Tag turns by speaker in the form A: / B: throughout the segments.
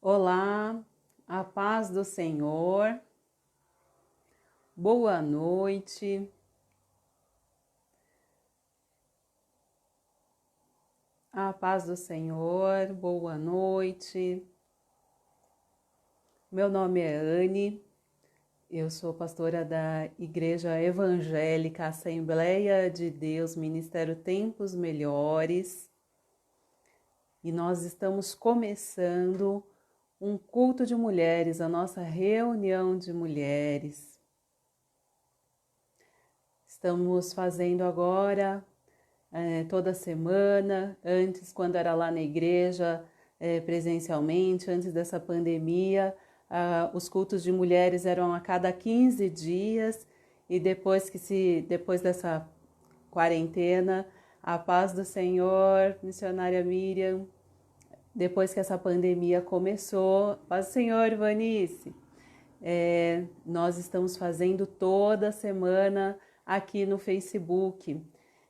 A: Olá, a paz do Senhor, boa noite, a paz do Senhor, boa noite. Meu nome é Anne, eu sou pastora da Igreja Evangélica Assembleia de Deus, Ministério Tempos Melhores, e nós estamos começando um culto de mulheres, a nossa reunião de mulheres. Estamos fazendo agora toda semana, antes quando era lá na igreja presencialmente, antes dessa pandemia, os cultos de mulheres eram a cada 15 dias e depois dessa quarentena, a paz do Senhor, missionária Miriam, depois que essa pandemia começou, paz do Senhor, Vanice, nós estamos fazendo toda semana aqui no Facebook.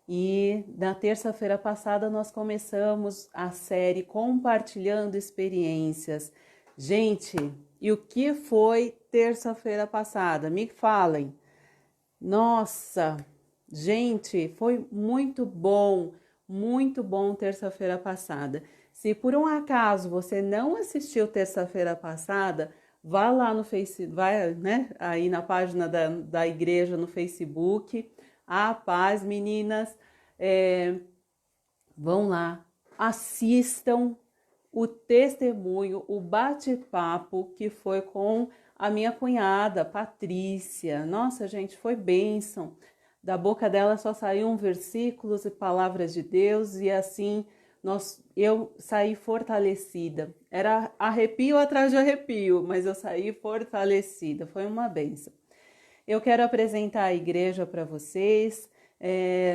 A: E na terça-feira passada nós começamos a série Compartilhando Experiências. Gente, e o que foi terça-feira passada? Me falem. Nossa, gente, foi muito bom terça-feira passada. Se por um acaso você não assistiu terça-feira passada, vá lá no Facebook, vai, né, aí na página da igreja no Facebook. A paz, meninas, vão lá, assistam o testemunho, o bate-papo que foi com a minha cunhada, Patrícia. Nossa, gente, foi bênção. Da boca dela só saíam versículos e palavras de Deus e assim eu saí fortalecida. Era arrepio atrás de arrepio, mas eu saí fortalecida. Foi uma bênção. Eu quero apresentar a igreja para vocês.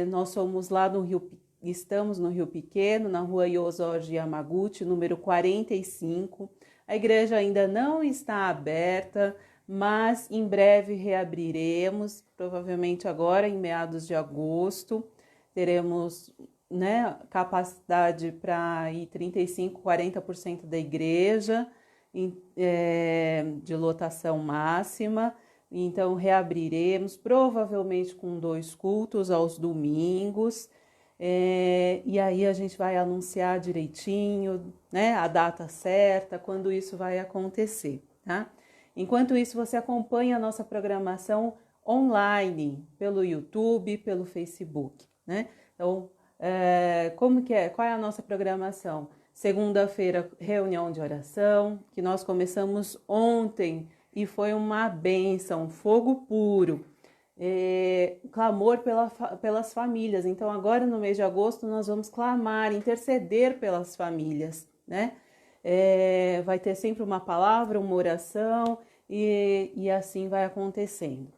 A: Nós somos lá no estamos no Rio Pequeno, na rua Yosoji Yamaguchi, número 45. A igreja ainda não está aberta, mas em breve reabriremos, provavelmente agora em meados de agosto. Teremos, né, capacidade para ir 35%, 40% da igreja de lotação máxima. Então, reabriremos, provavelmente com 2 cultos aos domingos, e aí a gente vai anunciar direitinho, né, a data certa, quando isso vai acontecer, tá? Enquanto isso, você acompanha a nossa programação online, pelo YouTube, pelo Facebook, né? Então, como que é? Qual é a nossa programação? Segunda-feira, reunião de oração, que nós começamos ontem, e foi uma bênção, fogo puro, clamor pelas famílias. Então agora no mês de agosto nós vamos clamar, interceder pelas famílias, né? Vai ter sempre uma palavra, uma oração e assim vai acontecendo.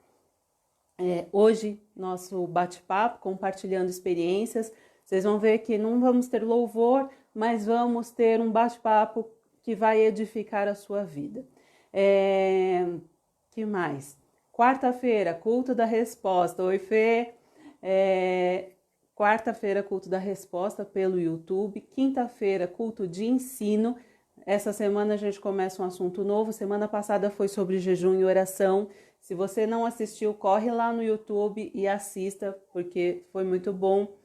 A: Hoje nosso bate-papo, compartilhando experiências, vocês vão ver que não vamos ter louvor, mas vamos ter um bate-papo que vai edificar a sua vida. Que mais? Quarta-feira, culto da resposta. Oi, Fê. Quarta-feira, culto da resposta pelo YouTube. Quinta-feira, culto de ensino. Essa semana a gente começa um assunto novo. Semana passada foi sobre jejum e oração. Se você não assistiu, corre lá no YouTube e assista, porque foi muito bom.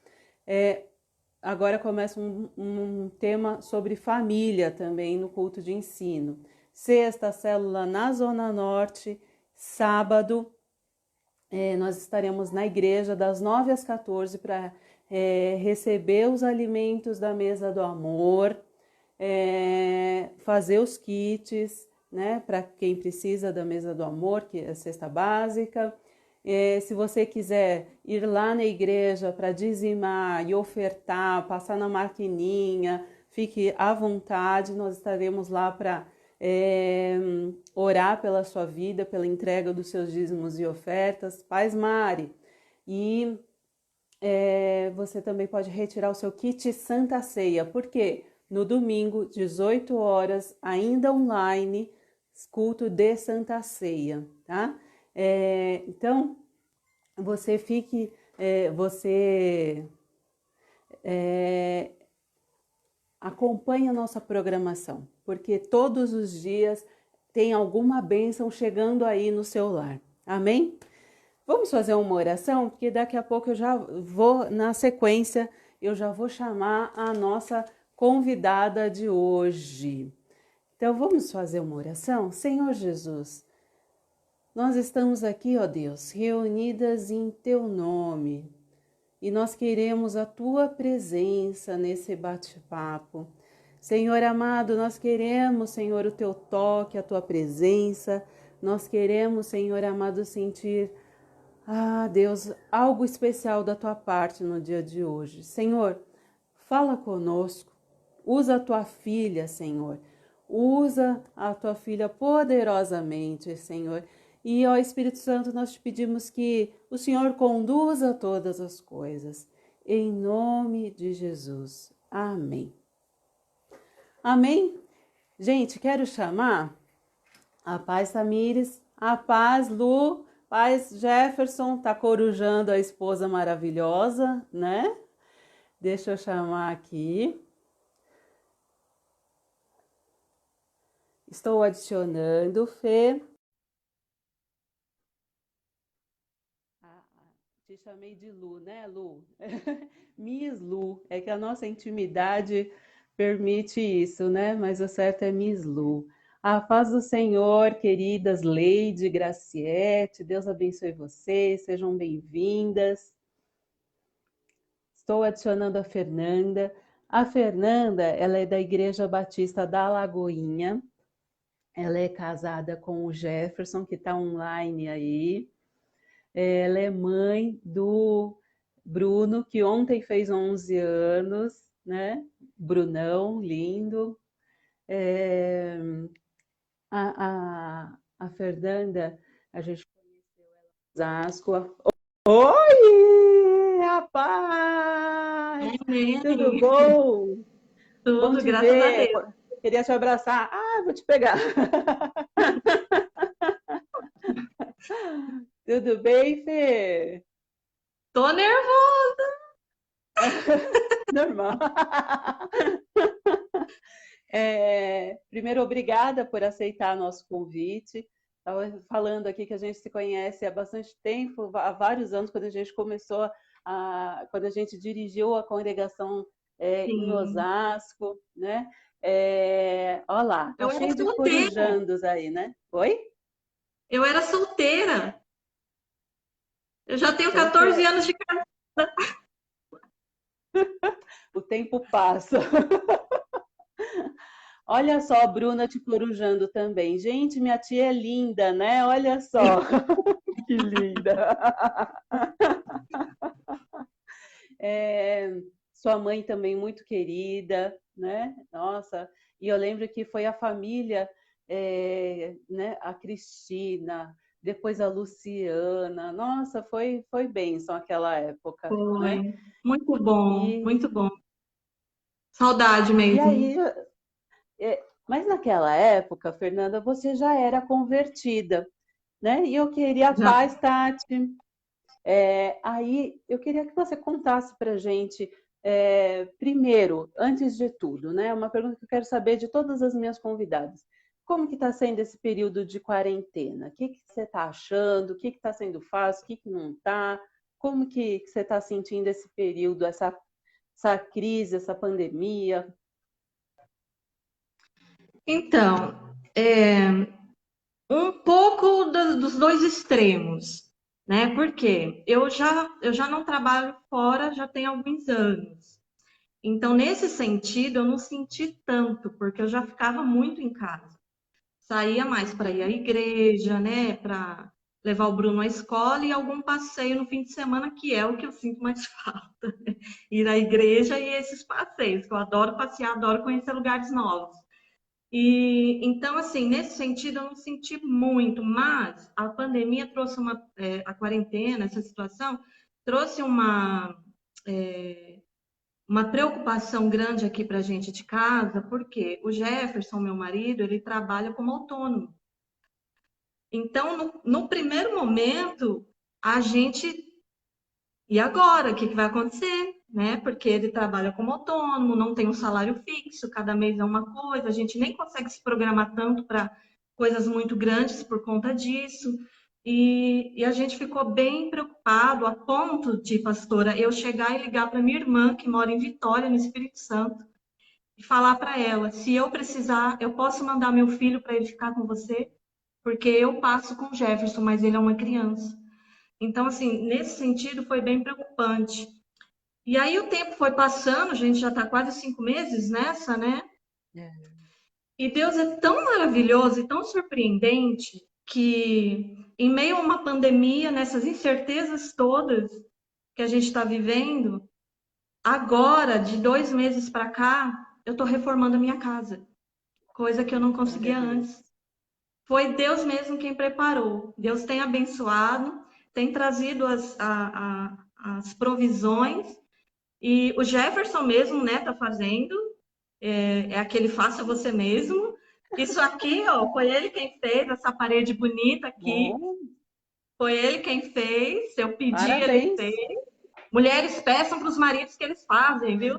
A: Agora começa um tema sobre família também no culto de ensino. Sexta, célula na Zona Norte. Sábado, nós estaremos na igreja das 9 às 14 para receber os alimentos da mesa do amor, fazer os kits, né, para quem precisa da mesa do amor, que é a cesta básica. Se você quiser ir lá na igreja para dizimar e ofertar, passar na maquininha, fique à vontade, nós estaremos lá para orar pela sua vida, pela entrega dos seus dízimos e ofertas. Paz, Mari. E você também pode retirar o seu kit Santa Ceia, porque no domingo, 18 horas, ainda online, culto de Santa Ceia, tá? Então, você fique, acompanhe a nossa programação, porque todos os dias tem alguma bênção chegando aí no seu lar. Amém? Vamos fazer uma oração, porque daqui a pouco eu já vou, na sequência, eu já vou chamar a nossa convidada de hoje. Então vamos fazer uma oração? Senhor Jesus, nós estamos aqui, ó Deus, reunidas em Teu nome e nós queremos a Tua presença nesse bate-papo. Senhor amado, nós queremos, Senhor, o Teu toque, a Tua presença. Nós queremos, Senhor amado, sentir, Deus, algo especial da Tua parte no dia de hoje. Senhor, fala conosco, usa a Tua filha, Senhor. Usa a Tua filha poderosamente, Senhor. E, ó Espírito Santo, nós te pedimos que o Senhor conduza todas as coisas. Em nome de Jesus. Amém. Amém? Gente, quero chamar a Paz Tamires, a Paz Lu, Paz Jefferson, tá corujando a esposa maravilhosa, né? Deixa eu chamar aqui. Estou adicionando, Fê. Te chamei de Lu, né, Lu? Miss Lu. É que a nossa intimidade permite isso, né? Mas o certo é Miss Lu. A paz do Senhor, queridas Leide, Graciete, Deus abençoe vocês, sejam bem-vindas. Estou adicionando a Fernanda. A Fernanda, ela é da Igreja Batista da Lagoinha. Ela é casada com o Jefferson, que está online aí. Ela é mãe do Bruno, que ontem fez 11 anos, né? Brunão, lindo. A Fernanda, a gente conheceu ela em Osasco. Oi, rapaz! Tudo bom? Bom
B: Tudo,
A: te
B: graças a
A: ver.
B: Deus.
A: Queria te abraçar. Vou te pegar. Tudo bem, Fê?
B: Tô nervosa.
A: Normal. Primeiro, obrigada por aceitar nosso convite. Estava falando aqui que a gente se conhece há bastante tempo, há vários anos, quando a gente começou, quando a gente dirigiu a congregação em
B: Sim.
A: Osasco, né? Olha lá, tá
B: Eu era
A: cheio de
B: solteira.
A: corujandos aí, né? Oi?
B: Eu era solteira. Eu já tenho 14
A: Solteira.
B: anos de casa.
A: O tempo passa. Olha só a Bruna te corujando também. Gente, minha tia é linda, né? Olha só. Que linda. Sua mãe também muito querida, né? Nossa, e eu lembro que foi a família, né? A Cristina, depois a Luciana. Nossa, foi bênção aquela época, né?
B: Foi. Muito bom,
A: E,
B: muito bom. Saudade
A: e
B: mesmo.
A: aí, mas naquela época, Fernanda, você já era convertida, né? E eu queria a
B: Já.
A: paz, Tati. Aí eu queria que você contasse para a gente, primeiro, antes de tudo, né? Uma pergunta que eu quero saber de todas as minhas convidadas. Como que está sendo esse período de quarentena? O que você está achando? O que está sendo fácil? O que não está? Como que você está sentindo esse período, essa crise, essa pandemia?
B: Então, um pouco dos dois extremos, né? Porque eu já não trabalho fora já tem alguns anos. Então, nesse sentido, eu não senti tanto, porque eu já ficava muito em casa. Saía mais para ir à igreja, né? Para levar o Bruno à escola e algum passeio no fim de semana, que é o que eu sinto mais falta. Ir à igreja e esses passeios, que eu adoro passear, adoro conhecer lugares novos. E então, assim, nesse sentido, eu não senti muito, mas a pandemia trouxe a quarentena, essa situação, trouxe uma preocupação grande aqui para a gente de casa, porque o Jefferson, meu marido, ele trabalha como autônomo. Então, no primeiro momento, a gente. E agora? O que vai acontecer? né? Porque ele trabalha como autônomo, não tem um salário fixo, cada mês é uma coisa, a gente nem consegue se programar tanto para coisas muito grandes por conta disso. E a gente ficou bem preocupado a ponto de, pastora, eu chegar e ligar para minha irmã, que mora em Vitória, no Espírito Santo, e falar para ela: se eu precisar, eu posso mandar meu filho para ele ficar com você, porque eu passo com o Jefferson, mas ele é uma criança. Então, assim, nesse sentido, foi bem preocupante. E aí o tempo foi passando, a gente já está quase 5 meses nessa, né?
A: É.
B: E Deus é tão maravilhoso e tão surpreendente que, em meio a uma pandemia, nessas incertezas todas que a gente está vivendo, agora, de 2 meses para cá, eu estou reformando a minha casa, coisa que eu não
A: Glória a
B: conseguia
A: Deus.
B: antes. Foi Deus mesmo quem preparou. Deus tem abençoado, tem trazido as provisões. E o Jefferson mesmo, né, tá fazendo. É aquele faça você mesmo. Isso aqui, ó, foi ele quem fez, essa parede bonita aqui.
A: Bom,
B: Foi ele quem fez. Eu pedi, ele
A: parabéns.
B: fez. Mulheres peçam para os maridos que eles fazem, viu?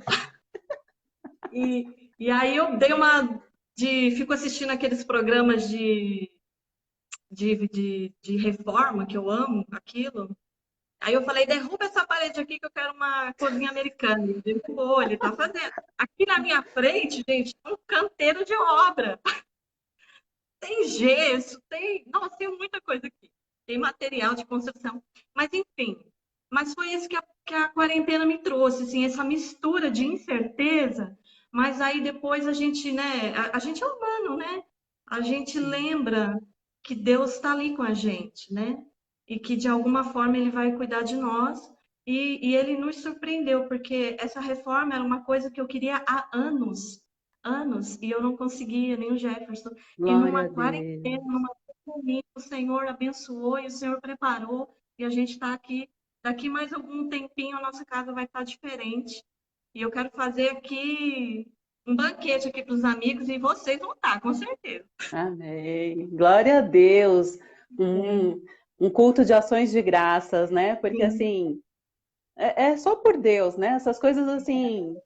B: E aí eu dei uma fico assistindo aqueles programas de reforma, que eu amo aquilo. Aí eu falei, derruba essa parede aqui que eu quero uma cozinha americana. Ele derrubou, ele tá fazendo. Aqui na minha frente, gente, é um canteiro de obra. Tem gesso, tem... Nossa, tem muita coisa aqui. Tem material de construção. Mas, enfim. Mas foi isso que a quarentena me trouxe, assim, essa mistura de incerteza. Mas aí depois a gente, né? A gente é humano, né? A gente
A: Sim.
B: lembra que Deus está ali com a gente, né? E que de alguma forma Ele vai cuidar de nós. E Ele nos surpreendeu, porque essa reforma era uma coisa que eu queria há anos, anos, e eu não conseguia, nem o Jefferson. E
A: Glória
B: numa
A: a
B: quarentena,
A: Deus.
B: numa pandemia, o Senhor abençoou e o Senhor preparou, e a gente está aqui. Daqui mais algum tempinho a nossa casa vai estar diferente. E eu quero fazer aqui um banquete aqui para os amigos e vocês vão estar, com certeza.
A: Amém. Glória a Deus. Um, um culto de ações de graças, né? Porque
B: Sim.
A: assim, é só por Deus, né? Essas coisas assim,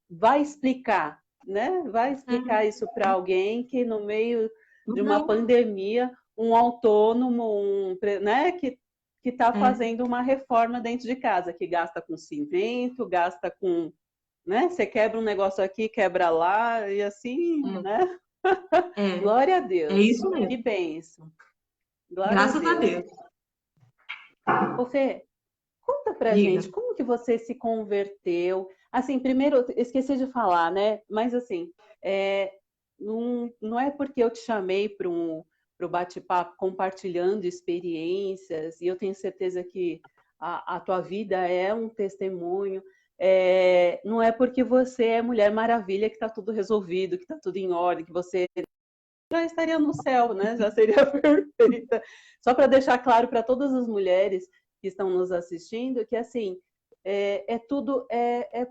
A: vai explicar, né? Vai explicar
B: É,
A: isso para alguém que no meio de uma
B: não,
A: pandemia, um autônomo, né? Que está
B: é,
A: fazendo uma reforma dentro de casa, que gasta com cimento, gasta com, né? Você quebra um negócio aqui, quebra lá, e assim, né?
B: é,
A: Glória a
B: é
A: Deus.
B: isso
A: Que
B: mesmo.
A: bênção. Glória a
B: Graças a
A: Deus.
B: Deus.
A: Ô Fê, conta pra
B: Diga.
A: gente como que você se converteu. Assim, primeiro, esqueci de falar, né? Mas assim, não é porque eu te chamei para o bate-papo compartilhando experiências, e eu tenho certeza que a tua vida é um testemunho. Não é porque você é Mulher Maravilha que está tudo resolvido, que está tudo em ordem, que você já estaria no céu, né? Já seria perfeita. Só para deixar claro para todas as mulheres que estão nos assistindo que assim tudo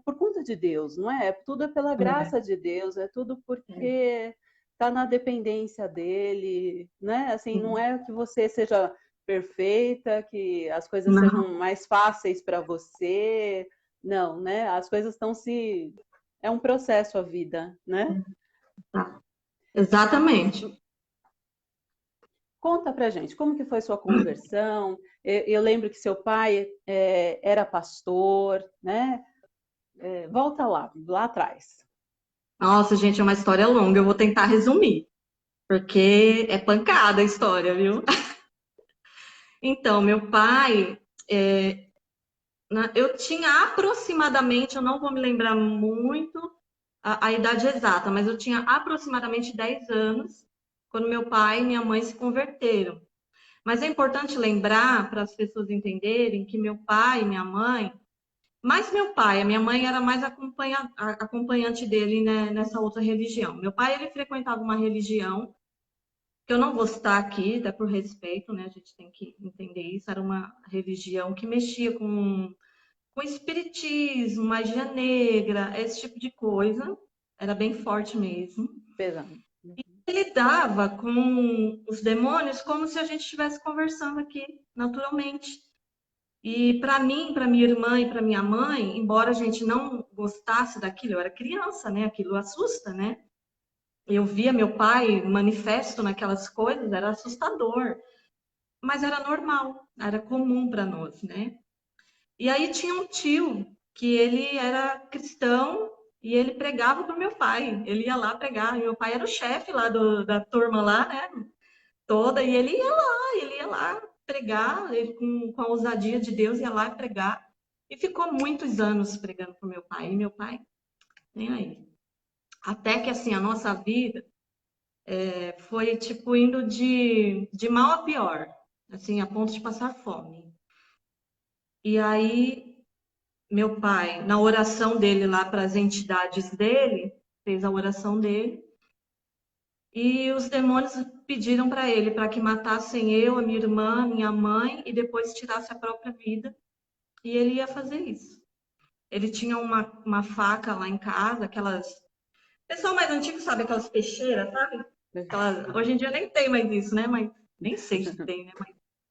A: por conta de Deus, não é? Tudo é pela
B: É,
A: graça de Deus, é tudo
B: é,
A: porque está na dependência dele, né? Assim, não
B: sim.
A: é que você seja perfeita, que as coisas sejam
B: Não,
A: mais fáceis para você, não, né? As coisas estão é um processo a vida, né?
B: tá. Exatamente.
A: Conta pra gente, como que foi sua conversão? Eu lembro que seu pai era pastor, né? Volta lá atrás.
B: Nossa, gente, é uma história longa. Eu vou tentar resumir, porque é pancada a história, viu? Então, meu pai, eu tinha aproximadamente, eu não vou me lembrar muito a idade exata, mas eu tinha aproximadamente 10 anos quando meu pai e minha mãe se converteram. Mas é importante lembrar, para as pessoas entenderem, que meu pai e minha mãe, mais meu pai, a minha mãe era mais acompanhante dele, né, nessa outra religião. Meu pai, ele frequentava uma religião, que eu não vou citar aqui, até por respeito, né, a gente tem que entender isso, era uma religião que mexia com espiritismo, magia negra, esse tipo de coisa. Era bem forte mesmo.
A: Pesando.
B: Ele lidava com os demônios como se a gente estivesse conversando aqui, naturalmente. E para mim, para minha irmã e para minha mãe, embora a gente não gostasse daquilo, eu era criança, né? Aquilo assusta, né? Eu via meu pai manifesto naquelas coisas, era assustador, mas era normal, era comum para nós, né? E aí tinha um tio que ele era cristão e ele pregava para o meu pai. Ele ia lá pregar. E meu pai era o chefe lá da turma lá, né? Toda. E ele ia lá pregar, ele com a ousadia de Deus ia lá pregar. E ficou muitos anos pregando para o meu pai. E meu pai, nem aí. Até que assim, a nossa vida foi tipo indo de mal a pior, assim, a ponto de passar fome. E aí meu pai, na oração dele lá para as entidades dele, fez a oração dele, e os demônios pediram para ele para que matassem eu, a minha irmã, minha mãe, e depois tirasse a própria vida. E ele ia fazer isso. Ele tinha uma faca lá em casa, aquelas. Pessoal mais antigo sabe aquelas peixeiras, sabe? Hoje em dia nem tem mais isso, né? Mas nem sei se tem, né?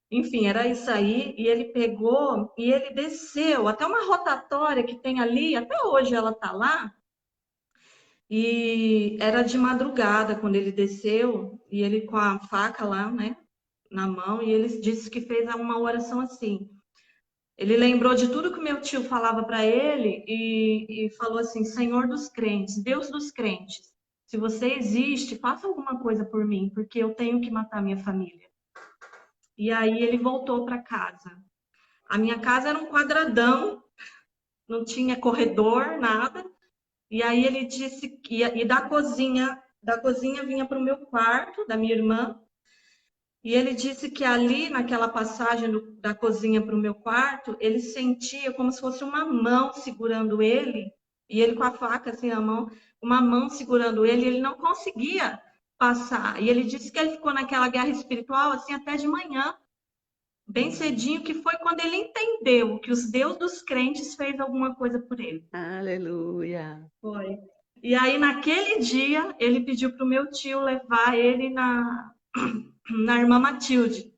B: Enfim, era isso aí, e ele pegou e ele desceu até uma rotatória que tem ali, até hoje ela tá lá, e era de madrugada quando ele desceu, e ele com a faca lá, né, na mão, e ele disse que fez uma oração assim. Ele lembrou de tudo que meu tio falava para ele e falou assim: Senhor dos crentes, Deus dos crentes, se você existe, faça alguma coisa por mim, porque eu tenho que matar minha família. E aí ele voltou para casa. A minha casa era um quadradão, não tinha corredor, nada. E aí ele disse que e da cozinha vinha para o meu quarto, da minha irmã. E ele disse que ali, naquela passagem da cozinha para o meu quarto, ele sentia como se fosse uma mão segurando ele, e ele com a faca assim na mão, uma mão segurando ele, e ele não conseguia passar. E ele disse que ele ficou naquela guerra espiritual assim até de manhã, bem cedinho, que foi quando ele entendeu que os Deus dos crentes fez alguma coisa por ele.
A: Aleluia.
B: Foi. E aí, naquele dia, ele pediu para o meu tio levar ele na irmã Matilde,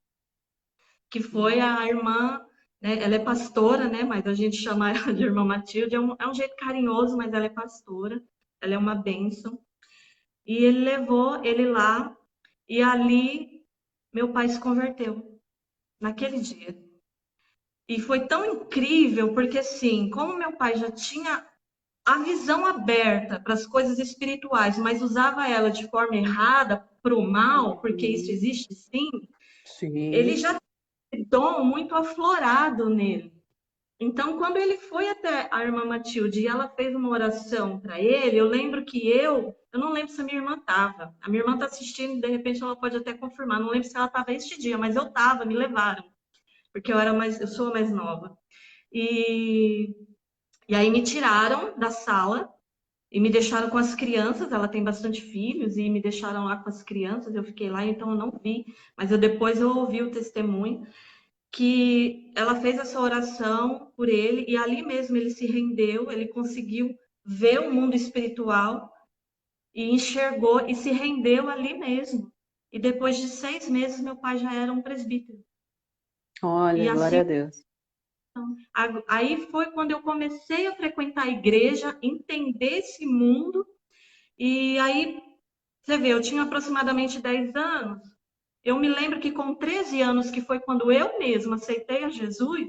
B: que foi a irmã, né, ela é pastora, né, mas a gente chama ela de irmã Matilde, é um jeito carinhoso, mas ela é pastora, ela é uma bênção. E ele levou ele lá, e ali meu pai se converteu, naquele dia. E foi tão incrível, porque assim, como meu pai já tinha a visão aberta para as coisas espirituais, mas usava ela de forma errada, para o mal, porque isso
A: Uhum.
B: existe sim, ele
A: Sim.
B: já tem dom muito aflorado nele. Então, quando ele foi até a irmã Matilde e ela fez uma oração para ele, eu lembro que eu não lembro se a minha irmã estava. A minha irmã está assistindo, de repente ela pode até confirmar. Não lembro se ela estava este dia, mas eu estava, me levaram, porque eu sou a mais nova. E, e aí me tiraram da sala e me deixaram com as crianças. Ela tem bastante filhos e me deixaram lá com as crianças. Eu fiquei lá, então eu não vi, mas depois eu ouvi o testemunho que ela fez essa oração por ele e ali mesmo ele se rendeu, ele conseguiu ver o mundo espiritual e enxergou e se rendeu ali mesmo. E depois de 6 meses meu pai já era um presbítero. E
A: Olha, glória
B: assim,
A: a Deus.
B: aí foi quando eu comecei a frequentar a igreja, entender esse mundo. E aí, você vê, eu tinha aproximadamente 10 anos. Eu me lembro que com 13 anos, que foi quando eu mesma aceitei a Jesus,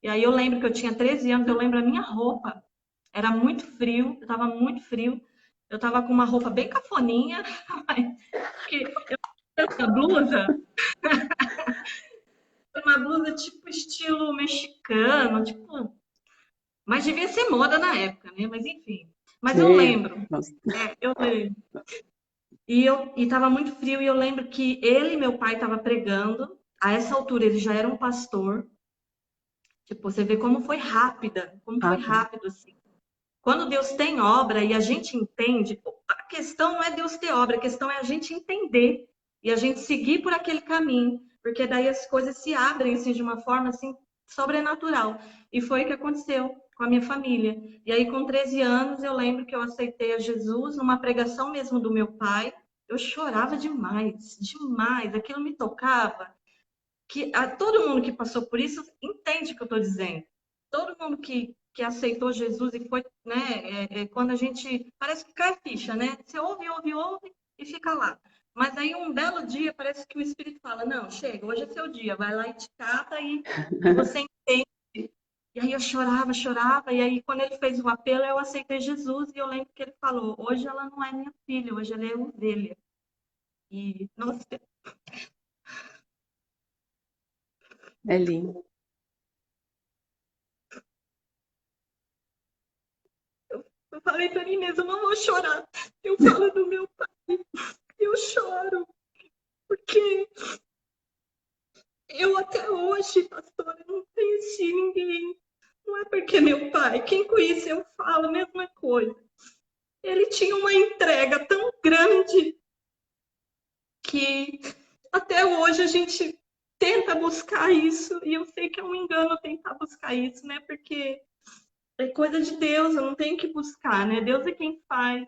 B: e aí eu lembro que eu tinha 13 anos, eu lembro a minha roupa. Era muito frio, eu tava muito frio. Eu tava com uma roupa bem cafoninha, que essa blusa, uma blusa tipo estilo mexicano, tipo, mas devia ser moda na época, né? Mas enfim. Mas eu
A: Sim.
B: lembro,
A: Nossa.
B: eu lembro. E tava muito frio e eu lembro que ele e meu pai estavam pregando. A essa altura ele já era um pastor. Tipo, você vê como foi
A: Rápido.
B: rápido assim. Quando Deus tem obra e a gente entende, a questão não é Deus ter obra, a questão é a gente entender e a gente seguir por aquele caminho, porque daí as coisas se abrem assim de uma forma assim sobrenatural. E foi o que aconteceu com a minha família. E aí com 13 anos eu lembro que eu aceitei a Jesus numa pregação mesmo do meu pai. Eu chorava demais, demais, aquilo me tocava. todo mundo que passou por isso entende o que eu estou dizendo. Todo mundo que aceitou Jesus e foi, né? Quando a gente parece que cai a ficha, né? Você ouve, ouve, ouve e fica lá. Mas aí um belo dia parece que o Espírito fala, não, chega, hoje é seu dia, vai lá e te cata e você entende. E aí eu chorava, chorava, e aí quando ele fez o apelo, eu aceitei Jesus, e eu lembro que ele falou, hoje ela não é minha filha, hoje ela é ovelha. E, nossa,
A: É lindo.
B: eu falei pra mim mesma, eu não vou chorar. Eu falo do meu pai, eu choro, porque eu até hoje, pastora, não conheci ninguém. Não é porque meu pai, quem conhece eu falo a mesma coisa. Ele tinha uma entrega tão grande que até hoje a gente tenta buscar isso, e eu sei que é um engano tentar buscar isso, né? Porque é coisa de Deus, eu não tenho que buscar, né? Deus é quem faz.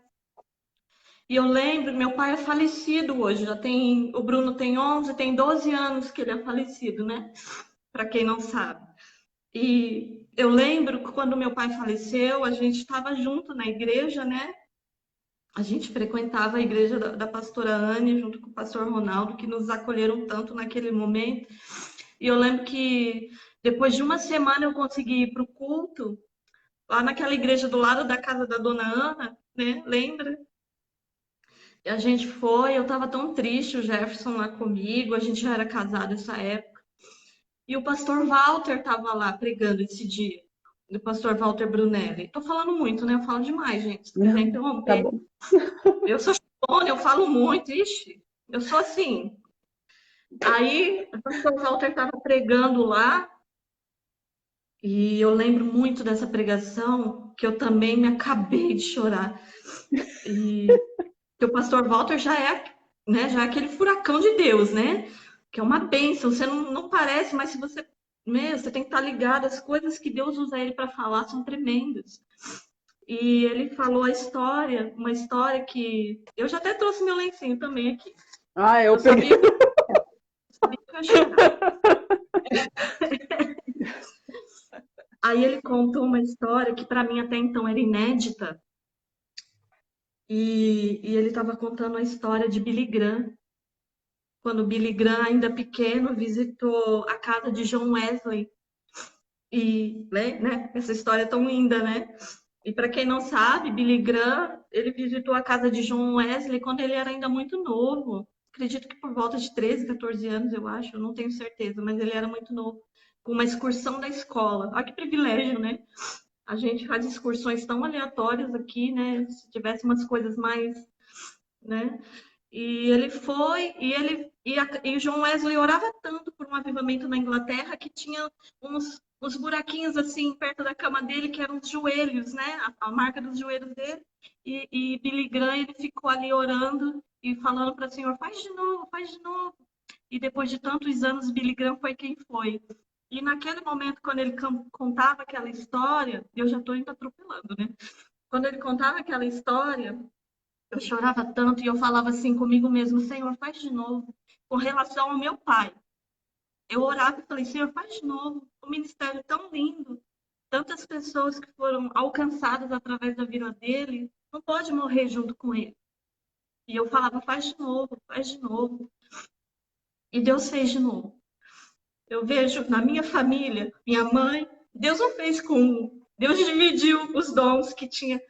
B: E eu lembro, meu pai é falecido hoje, o Bruno tem 11, tem 12 anos que ele é falecido, né? Para quem não sabe. E eu lembro que quando meu pai faleceu, a gente estava junto na igreja, né? A gente frequentava a igreja da pastora Anne, junto com o pastor Ronaldo, que nos acolheram tanto naquele momento. E eu lembro que depois de uma semana eu consegui ir para o culto, lá naquela igreja do lado da casa da dona Ana, né? Lembra? E a gente foi, eu estava tão triste, o Jefferson lá comigo, a gente já era casado nessa época. E o pastor Walter estava lá pregando esse dia, o pastor Walter Brunelli. Tô falando muito, né? Eu falo demais, gente. Se quiser
A: Não, tá
B: interromper.
A: bom.
B: Eu sou chorona, eu falo muito, ixi. Eu sou assim. Aí o pastor Walter estava pregando lá, e eu lembro muito dessa pregação, que eu também me acabei de chorar. E que o pastor Walter já é, né, já é aquele furacão de Deus, né? Que é uma bênção. Você não parece, mas se você, meu, você tem que estar ligado. As coisas que Deus usa ele para falar são tremendas. E ele falou a história, uma história que eu já até trouxe meu lencinho também aqui.
A: Ah, eu
B: Eu
A: peguei.
B: sabia que eu ia chorar. Aí ele contou uma história que para mim até então era inédita. E ele estava contando a história de Billy Graham, quando Billy Graham, ainda pequeno, visitou a casa de John Wesley. E, né, essa história é tão linda, né? E para quem não sabe, Billy Graham, ele visitou a casa de John Wesley quando ele era ainda muito novo. Acredito que por volta de 13, 14 anos, eu acho, eu não tenho certeza, mas ele era muito novo. Com uma excursão da escola. Olha que privilégio, né? A gente faz excursões tão aleatórias aqui, né? Se tivesse umas coisas mais, né? E ele foi, e o John Wesley orava tanto por um avivamento na Inglaterra que tinha uns buraquinhos assim perto da cama dele que eram os joelhos, né? A marca dos joelhos dele. E Billy Graham, ele ficou ali orando e falando para o Senhor, faz de novo, faz de novo. E depois de tantos anos, Billy Graham foi quem foi. E naquele momento, quando ele contava aquela história, eu já estou indo atropelando, né? Quando ele contava aquela história, eu chorava tanto e eu falava assim comigo mesmo, Senhor, faz de novo. Com relação ao meu pai, eu orava e falei, Senhor, faz de novo. O ministério tão lindo, tantas pessoas que foram alcançadas através da vida dele, não pode morrer junto com ele. E eu falava, faz de novo, faz de novo. E Deus fez de novo. Eu vejo na minha família, minha mãe, Deus não fez com um. Deus dividiu os dons que tinha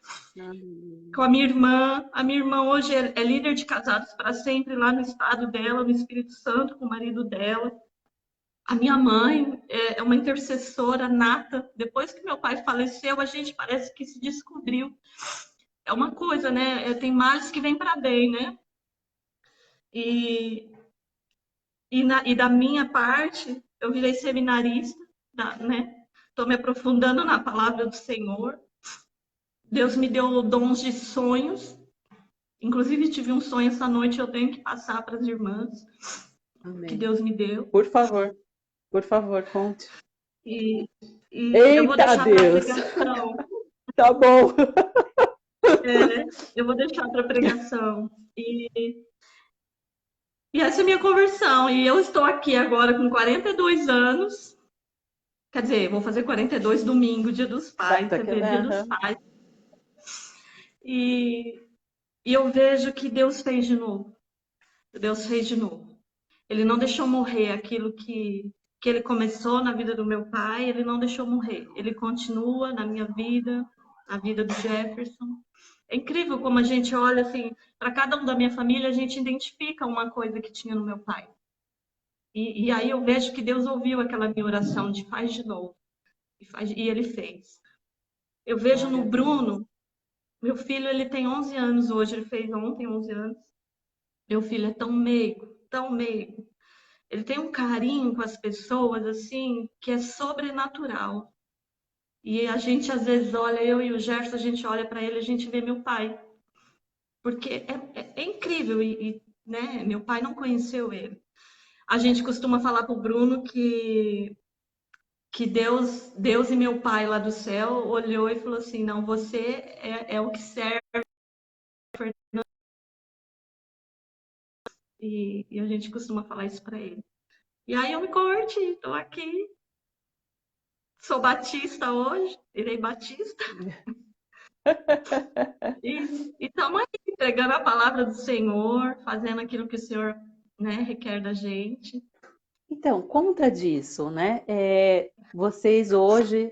B: com a minha irmã. A minha irmã hoje é líder de Casados para Sempre lá no estado dela, no Espírito Santo, com o marido dela. A minha mãe é uma intercessora nata. Depois que meu pai faleceu, a gente parece que se descobriu. É uma coisa, né? Tem males que vêm para bem, né? E, e da minha parte, eu virei seminarista, né? Estou me aprofundando na palavra do Senhor. Deus me deu dons de sonhos. Inclusive, tive um sonho essa noite, eu tenho que passar para as irmãs.
A: Amém.
B: Que Deus me deu.
A: Por favor, conte.
B: E
A: Eita,
B: eu vou deixar para
A: Deus!
B: pregação.
A: Tá bom.
B: Eu vou deixar para pregação. E essa é a minha conversão. E eu estou aqui agora com 42 anos. Quer dizer, vou fazer 42 domingo, Dia dos Pais, quer dizer, Dia dos
A: Aham.
B: Pais. E, e eu vejo que Deus fez de novo. Deus fez de novo. Ele não deixou morrer aquilo que ele começou na vida do meu pai, ele não deixou morrer. Ele continua na minha vida, na vida do Jefferson. É incrível como a gente olha assim, para cada um da minha família, a gente identifica uma coisa que tinha no meu pai. E aí eu vejo que Deus ouviu aquela minha oração de faz de novo. E ele fez. Eu vejo
A: Glória
B: no
A: a Deus.
B: Bruno, meu filho, ele tem 11 anos hoje, ele fez ontem 11 anos. Meu filho é tão meigo, tão meigo. Ele tem um carinho com as pessoas, assim, que é sobrenatural. E a gente, às vezes, olha, eu e o Gerson, a gente olha para ele, a gente vê meu pai. Porque é incrível, né, meu pai não conheceu ele. A gente costuma falar para o Bruno que Deus e meu pai lá do céu olhou e falou assim, não, você é o que serve. E a gente costuma falar isso para ele. E aí eu me converti, estou aqui, sou batista hoje, virei batista. E estamos aí, entregando a palavra do Senhor, fazendo aquilo que o Senhor, né, requer da gente.
A: Então, conta disso, né? Vocês hoje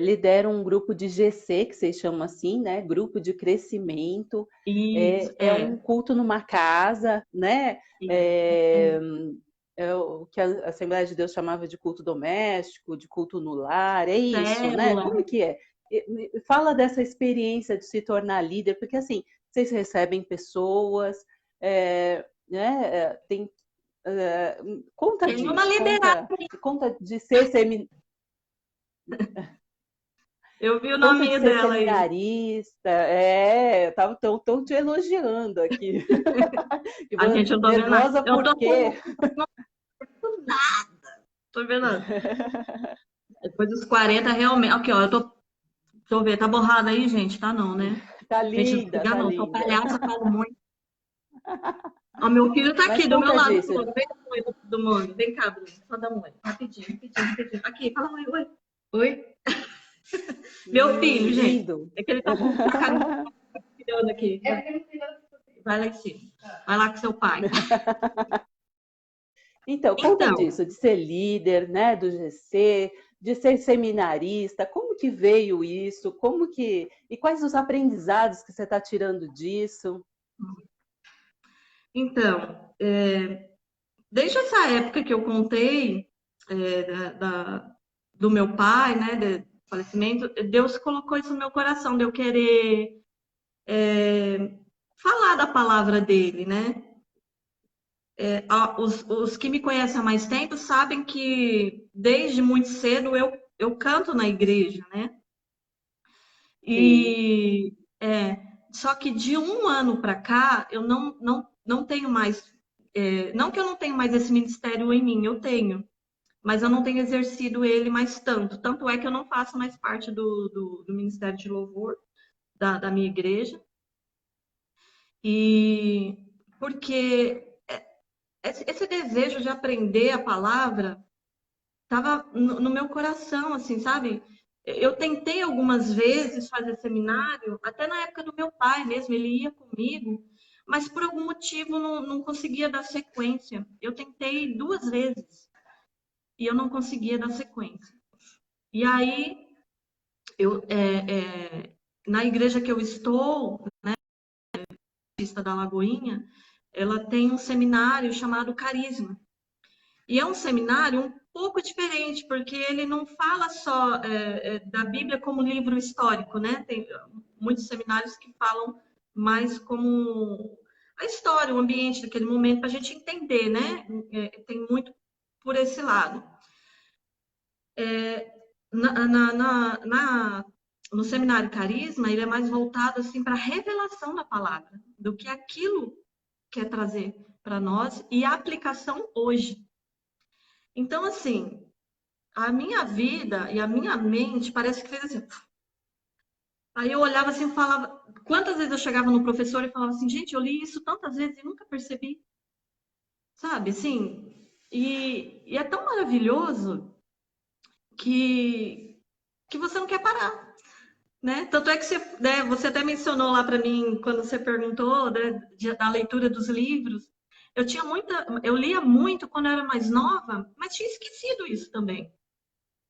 A: lideram um grupo de GC, que vocês chamam assim, né? Grupo de crescimento.
B: Isso,
A: É um culto numa casa, né? É, é o que a Assembleia de Deus chamava de culto doméstico, de culto no lar, é isso, né?
B: célula.
A: Como que é? Fala dessa experiência de se tornar líder, porque assim, vocês recebem pessoas, tem conta
B: Tem uma
A: disso,
B: liderada.
A: conta de ser
B: Eu vi o
A: conta de
B: nominho
A: ser
B: dela aí.
A: seminarista, tava tão te elogiando aqui. E
B: A gente, eu tô vendo nada.
A: nervosa
B: Eu
A: por
B: tô
A: quê?
B: com nada. Tô vendo nada. Depois dos 40, realmente. Aqui, ó, deixa eu ver, tá borrado aí, gente? Tá não, né?
A: Tá
B: Gente, não
A: linda,
B: liga
A: tá
B: não. Sou
A: linda.
B: palhaça, falo muito. Ó, meu filho tá
A: Mas
B: aqui do meu
A: conta
B: lado.
A: disso.
B: Vem dar um oi do mundo. Vem cá, Bruno. Só dá um oi. Rapidinho, rapidinho, rapidinho. Aqui, fala oi, oi. Oi. Meu filho, gente.
A: Lindo.
B: É que ele tá com a cara cuidando aqui. Vai lá em cima. Vai lá com seu pai.
A: Então, conta
B: Então,
A: disso, de ser líder, né, do GC, de ser seminarista, como que veio isso? E quais os aprendizados que você está tirando disso?
B: então, desde essa época que eu contei é, do meu pai, né, do falecimento, Deus colocou isso no meu coração, de eu querer falar da palavra dele, né? Os que me conhecem há mais tempo sabem que desde muito cedo eu canto na igreja, né?
A: Sim,
B: E só que de um ano para cá eu não tenho mais, não que eu não tenho mais esse ministério em mim, eu tenho, mas eu não tenho exercido ele mais tanto. Tanto é que eu não faço mais parte do Ministério de Louvor da minha igreja. E porque esse desejo de aprender a palavra estava no meu coração, assim, sabe? Eu tentei algumas vezes fazer seminário, até na época do meu pai mesmo, ele ia comigo, mas por algum motivo não conseguia dar sequência. Eu tentei 2 vezes e eu não conseguia dar sequência. E aí, eu, na igreja que eu estou, Batista da Lagoinha, ela tem um seminário chamado Carisma. E é um seminário um pouco diferente, porque ele não fala só da Bíblia como livro histórico, né? Tem muitos seminários que falam mais como a história, o ambiente daquele momento, para a gente entender, né? Tem muito por esse lado. Na, na, na, na, no seminário Carisma, ele é mais voltado assim para a revelação da palavra, do que aquilo quer trazer para nós e a aplicação hoje. Então, assim, a minha vida e a minha mente parece que fez assim. Aí eu olhava assim e falava. Quantas vezes eu chegava no professor e falava assim, gente, eu li isso tantas vezes e nunca percebi. sabe, assim, e é tão maravilhoso que, que você não quer parar, né? Tanto é que você, né, você até mencionou lá para mim, quando você perguntou, né, da leitura dos livros, eu lia muito quando eu era mais nova, mas tinha esquecido isso também,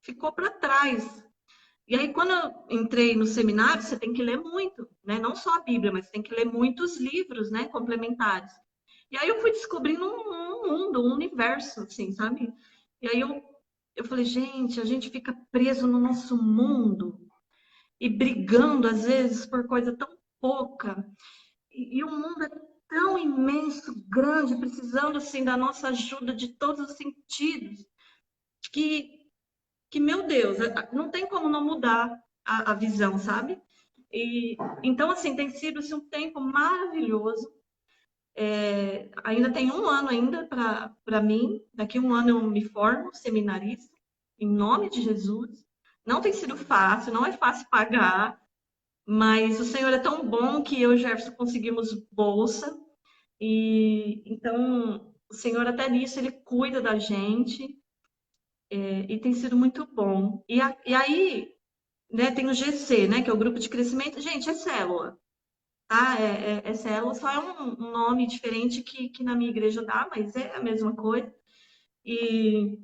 B: ficou para trás. E aí, quando eu entrei no seminário, você tem que ler muito, né? Não só a Bíblia, mas tem que ler muitos livros, né? Complementares. E aí eu fui descobrindo um mundo, um universo, assim, sabe? E aí eu falei, gente, a gente fica preso no nosso mundo e brigando, às vezes, por coisa tão pouca. E o mundo é tão imenso, grande, precisando, assim, da nossa ajuda de todos os sentidos, que meu Deus, não tem como não mudar a visão, sabe? E então, assim, tem sido assim, um tempo maravilhoso. Ainda tem um ano ainda para mim. Daqui a um ano eu me formo seminarista, em nome de Jesus. Não tem sido fácil, não é fácil pagar, mas o Senhor é tão bom que eu e o Jefferson conseguimos bolsa. E então, o Senhor até nisso, ele cuida da gente. E tem sido muito bom. E aí, né, tem o GC, né, que é o grupo de crescimento. Gente, é célula, tá? É célula, só é um nome diferente que na minha igreja dá, mas é a mesma coisa. E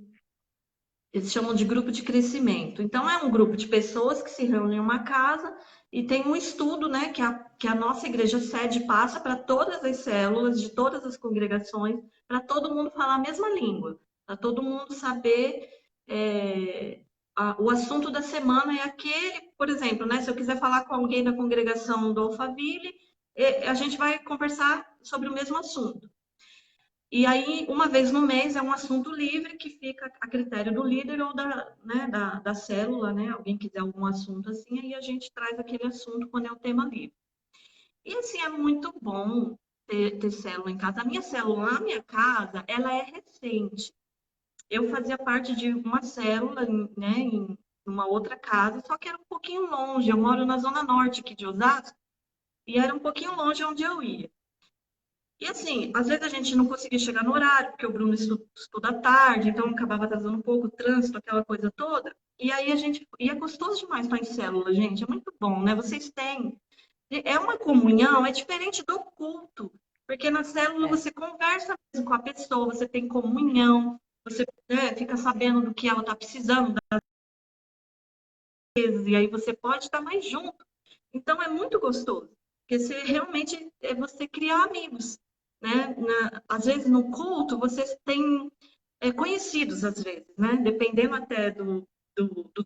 B: eles chamam de grupo de crescimento. Então, é um grupo de pessoas que se reúnem em uma casa e tem um estudo, né, que a nossa igreja sede passa para todas as células, de todas as congregações, para todo mundo falar a mesma língua, para todo mundo saber. é, o assunto da semana é aquele, por exemplo, né, se eu quiser falar com alguém da congregação do Alphaville, a gente vai conversar sobre o mesmo assunto. E aí, uma vez no mês, é um assunto livre que fica a critério do líder ou da célula, né? Alguém quiser algum assunto assim, aí a gente traz aquele assunto quando é o tema livre. E assim, é muito bom ter célula em casa. A minha célula na minha casa, ela é recente. Eu fazia parte de uma célula, né, em uma outra casa, só que era um pouquinho longe. Eu moro na zona norte aqui de Osasco, e era um pouquinho longe onde eu ia. E assim, às vezes a gente não conseguia chegar no horário, porque o Bruno estuda tarde, então acabava atrasando um pouco o trânsito, aquela coisa toda. E aí a gente. E é gostoso demais estar em célula, gente. É muito bom, né? Vocês têm. É uma comunhão, é diferente do culto. Porque na célula
A: É.
B: você conversa mesmo com a pessoa, você tem comunhão, você, né, fica sabendo do que ela está precisando, e aí você pode estar mais junto. Então é muito gostoso, porque você realmente é você criar amigos, né? Às vezes no culto vocês têm conhecidos, às vezes, né? Dependendo até do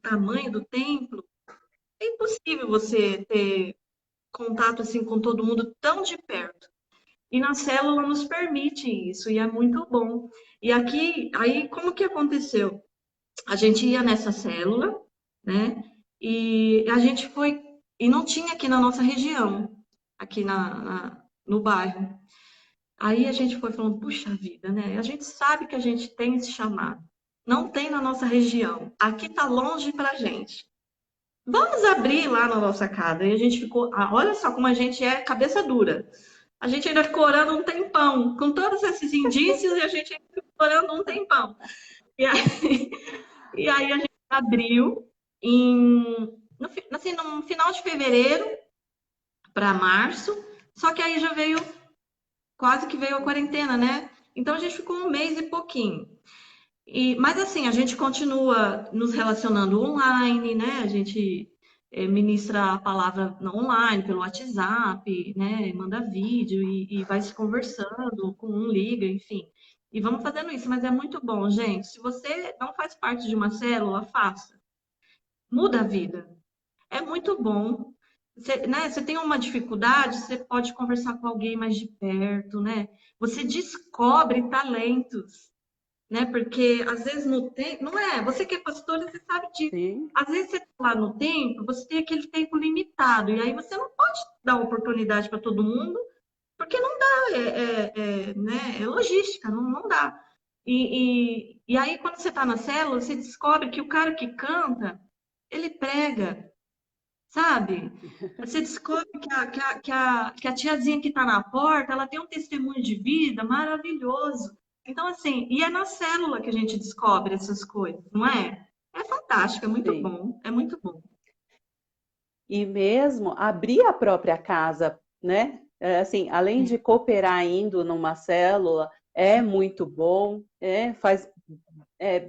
B: tamanho do templo, é impossível você ter contato assim com todo mundo tão de perto. E na célula nos permite isso, e é muito bom. E aqui, aí, como que aconteceu? A gente ia nessa célula, né? E a gente foi, e não tinha aqui na nossa região, aqui no bairro. Aí a gente foi falando, puxa vida, né? A gente sabe que a gente tem esse chamado. Não tem na nossa região. Aqui tá longe pra gente. Vamos abrir lá na nossa casa. E a gente ficou, olha só como a gente é cabeça dura. A gente ainda ficou orando um tempão, com todos esses indícios, e a gente ainda ficou orando um tempão. E aí, e aí a gente abriu assim, no final de fevereiro para março, só que aí já veio, quase que veio a quarentena, né? Então a gente ficou um mês e pouquinho. Mas assim, a gente continua nos relacionando online, né? A gente ministra a palavra online, pelo WhatsApp, né? Manda vídeo e vai se conversando, com um liga, enfim. E vamos fazendo isso, mas é muito bom, gente. Se você não faz parte de uma célula, faça. Muda a vida. É muito bom. Você, né, você tem uma dificuldade, você pode conversar com alguém mais de perto, né? Você descobre talentos, né? Porque às vezes no tempo, não é? Você que é pastor, você sabe disso.
A: Sim,
B: Às vezes você está lá no tempo, você tem aquele tempo limitado, e aí você não pode dar oportunidade para todo mundo, porque não dá, né? É logística, não dá. E aí, quando você está na célula, você descobre que o cara que canta, ele prega, sabe? Você descobre que a tiazinha que está na porta, ela tem um testemunho de vida maravilhoso. Então, assim, e é na célula que a gente descobre essas coisas, não é? É fantástico, é muito
A: sim.
B: bom, é muito bom.
A: E mesmo abrir a própria casa, né? Assim, além
B: É,
A: de cooperar indo numa célula, é muito bom, faz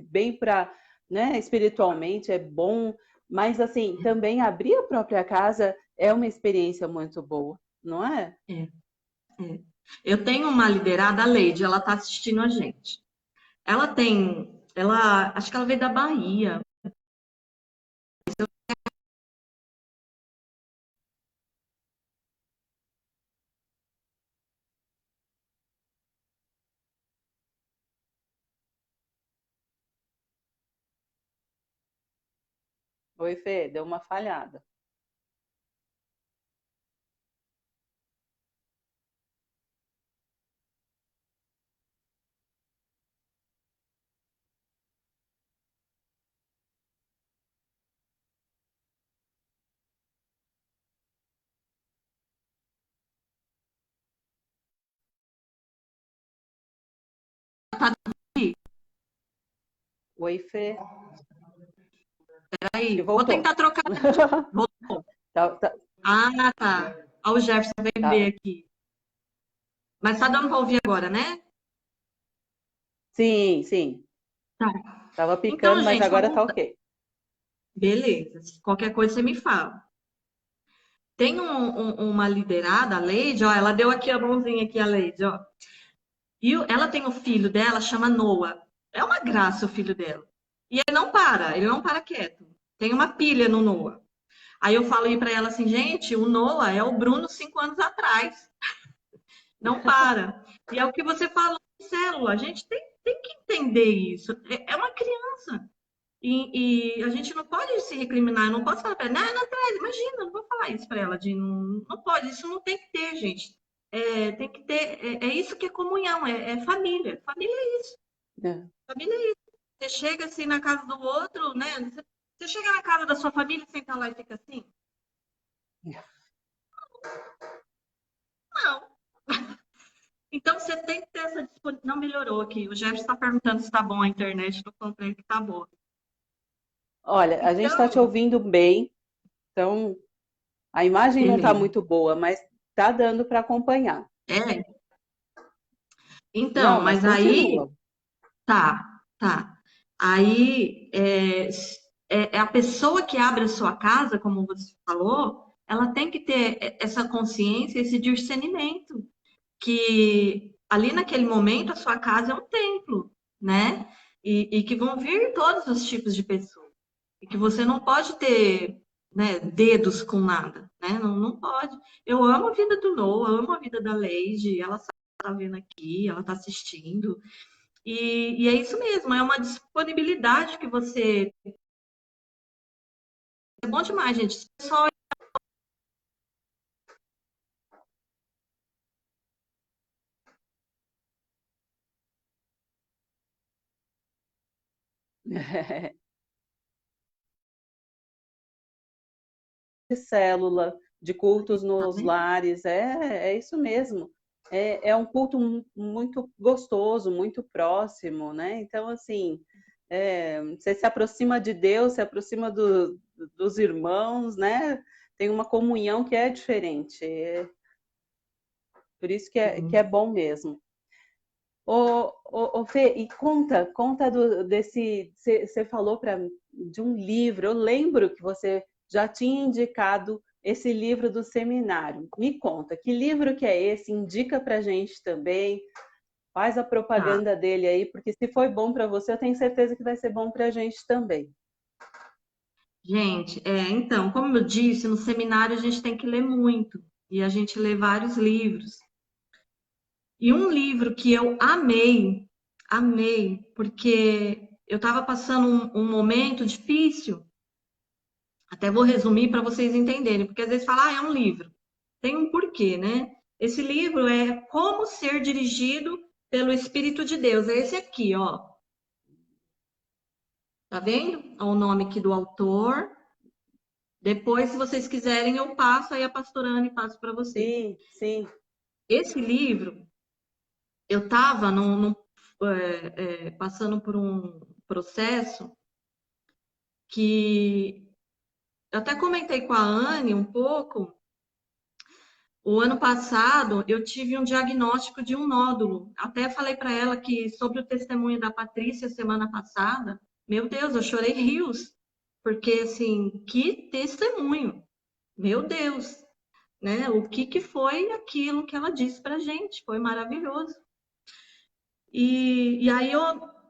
A: bem para, né, espiritualmente é bom, mas assim, também abrir a própria casa é uma experiência muito boa, não é?
B: é, é. Eu tenho uma liderada, a Leide, ela está assistindo a gente. Acho que ela veio da Bahia.
A: Oi, Fê, deu uma falhada. Oi, Fê, acho que
B: Peraí, vou
A: voltou.
B: tentar trocar. Voltou.
A: Tá, tá,
B: Ah, tá. Ó, o Jefferson veio ver
A: tá.
B: aqui. Mas tá dando para ouvir agora, né?
A: Sim, sim.
B: Tá.
A: Tava
B: Então,
A: picando, mas
B: gente,
A: agora
B: vamos.
A: tá ok.
B: Beleza. Qualquer coisa você me fala. Tem uma liderada, a Leide, ó, ela deu aqui a mãozinha aqui, a Leide, ó. Ela tem o filho dela, chama Noah. É uma graça o filho dela. E ele não para quieto. Tem uma pilha no Noah. Aí eu falei para ela assim, gente, o Noah é o Bruno 5 anos atrás. Não para. E é o que você falou em célula. A gente tem que entender isso. É uma criança. E a gente não pode se recriminar, não pode falar para ela, não, não traz, imagina, não vou falar isso para ela, de não pode, isso não tem que ter, gente. Tem que ter, é isso que é comunhão, é família. Família é isso,
A: É.
B: família é isso. Você chega assim na casa do outro, né? Você chega na casa da sua família, senta lá e fica assim? Não. Então você tem que ter essa disponibilidade. Não melhorou aqui. O Jeff está perguntando se está bom a internet, estou falando para ele que está boa.
A: Olha, a gente está te
B: Então,
A: ouvindo bem, então a imagem não está
B: beleza.
A: muito boa, mas tá dando para acompanhar.
B: É, então,
A: Não, mas
B: mas aí
A: continua.
B: tá. Aí é a pessoa que abre a sua casa, como você falou, ela tem que ter essa consciência, esse discernimento, que ali naquele momento a sua casa é um templo, né? E que vão vir todos os tipos de pessoas. E que você não pode ter, né, dedos com nada, né? Não, não pode. Eu amo a vida do Noah, amo a vida da Leide, ela está vendo aqui, ela está assistindo. E é isso mesmo, é uma disponibilidade que você. É bom demais, gente. Só
A: De célula, de cultos
B: tá
A: nos
B: vendo?
A: lares, é isso mesmo. É um culto muito gostoso, muito próximo, né? Então, assim, você se aproxima de Deus, se aproxima dos irmãos, né? Tem uma comunhão que é diferente. Por isso que é
B: Sim.
A: bom mesmo. Ô, Fê, e conta desse. Você falou de um livro. Eu lembro que você já tinha indicado esse livro do seminário. Me conta, que livro que é esse? Indica pra gente também. Faz a
B: Tá.
A: propaganda dele aí, porque se foi bom para você, eu tenho certeza que vai ser bom para a gente também.
B: Gente, então, como eu disse, no seminário a gente tem que ler muito. E a gente lê vários livros. E um livro que eu amei, porque eu estava passando um momento difícil. Até vou resumir para vocês entenderem, porque às vezes fala, é um livro. Tem um porquê, né? Esse livro é Como Ser Dirigido pelo Espírito de Deus. É esse aqui, ó. Tá vendo? É o nome aqui do autor. Depois, se vocês quiserem, eu passo aí a pastorane e passo para vocês.
A: Sim, sim.
B: Esse livro, eu estava passando por um processo que eu até comentei com a Anne um pouco. O ano passado eu tive um diagnóstico de um nódulo. Até falei para ela que sobre o testemunho da Patrícia semana passada, meu Deus, eu chorei rios, porque assim, que testemunho, meu Deus, né? O que que foi aquilo que ela disse para gente? Foi maravilhoso. E aí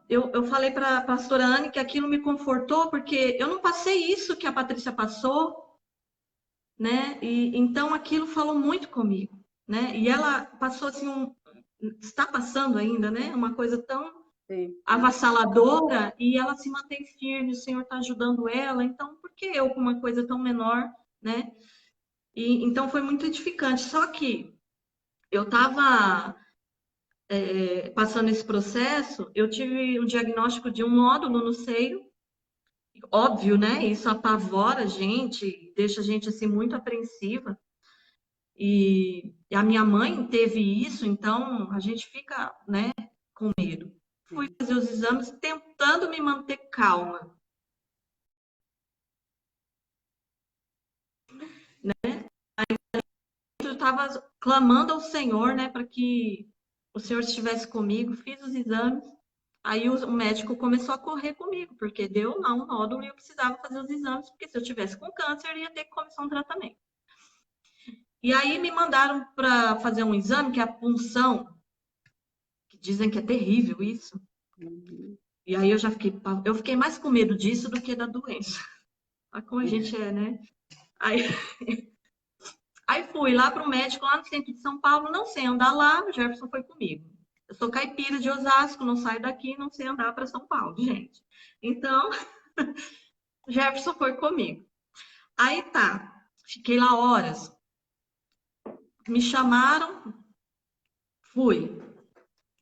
B: eu falei para a pastora Anne que aquilo me confortou, porque eu não passei isso que a Patrícia passou, né? E então aquilo falou muito comigo, né? E ela passou assim está passando ainda, né? Uma coisa tão
A: Sim.
B: avassaladora e ela se mantém firme, o Senhor está ajudando ela, então por que eu com uma coisa tão menor, né? E então foi muito edificante. Só que eu estava passando esse processo, eu tive um diagnóstico de um nódulo no seio. Óbvio, né? Isso apavora a gente, deixa a gente assim muito apreensiva. E a minha mãe teve isso, então a gente fica, né, com medo. Fui fazer os exames tentando me manter calma. Eu estava clamando ao Senhor, né, para que o Senhor estivesse comigo. Fiz os exames. Aí o médico começou a correr comigo, porque deu lá um nódulo e eu precisava fazer os exames, porque se eu tivesse com câncer, eu ia ter que começar um tratamento. E aí me mandaram para fazer um exame, que é a punção, que dizem que é terrível isso.
A: Uhum.
B: E aí eu fiquei mais com medo disso do que da doença. Olha como a gente é, né? Aí, aí fui lá para o médico, lá no centro de São Paulo, não sei andar lá, o Jefferson foi comigo. Eu sou caipira de Osasco, não saio daqui, não sei andar para São Paulo, gente. Então, o Jefferson foi comigo. Aí tá, fiquei lá horas. Me chamaram, fui.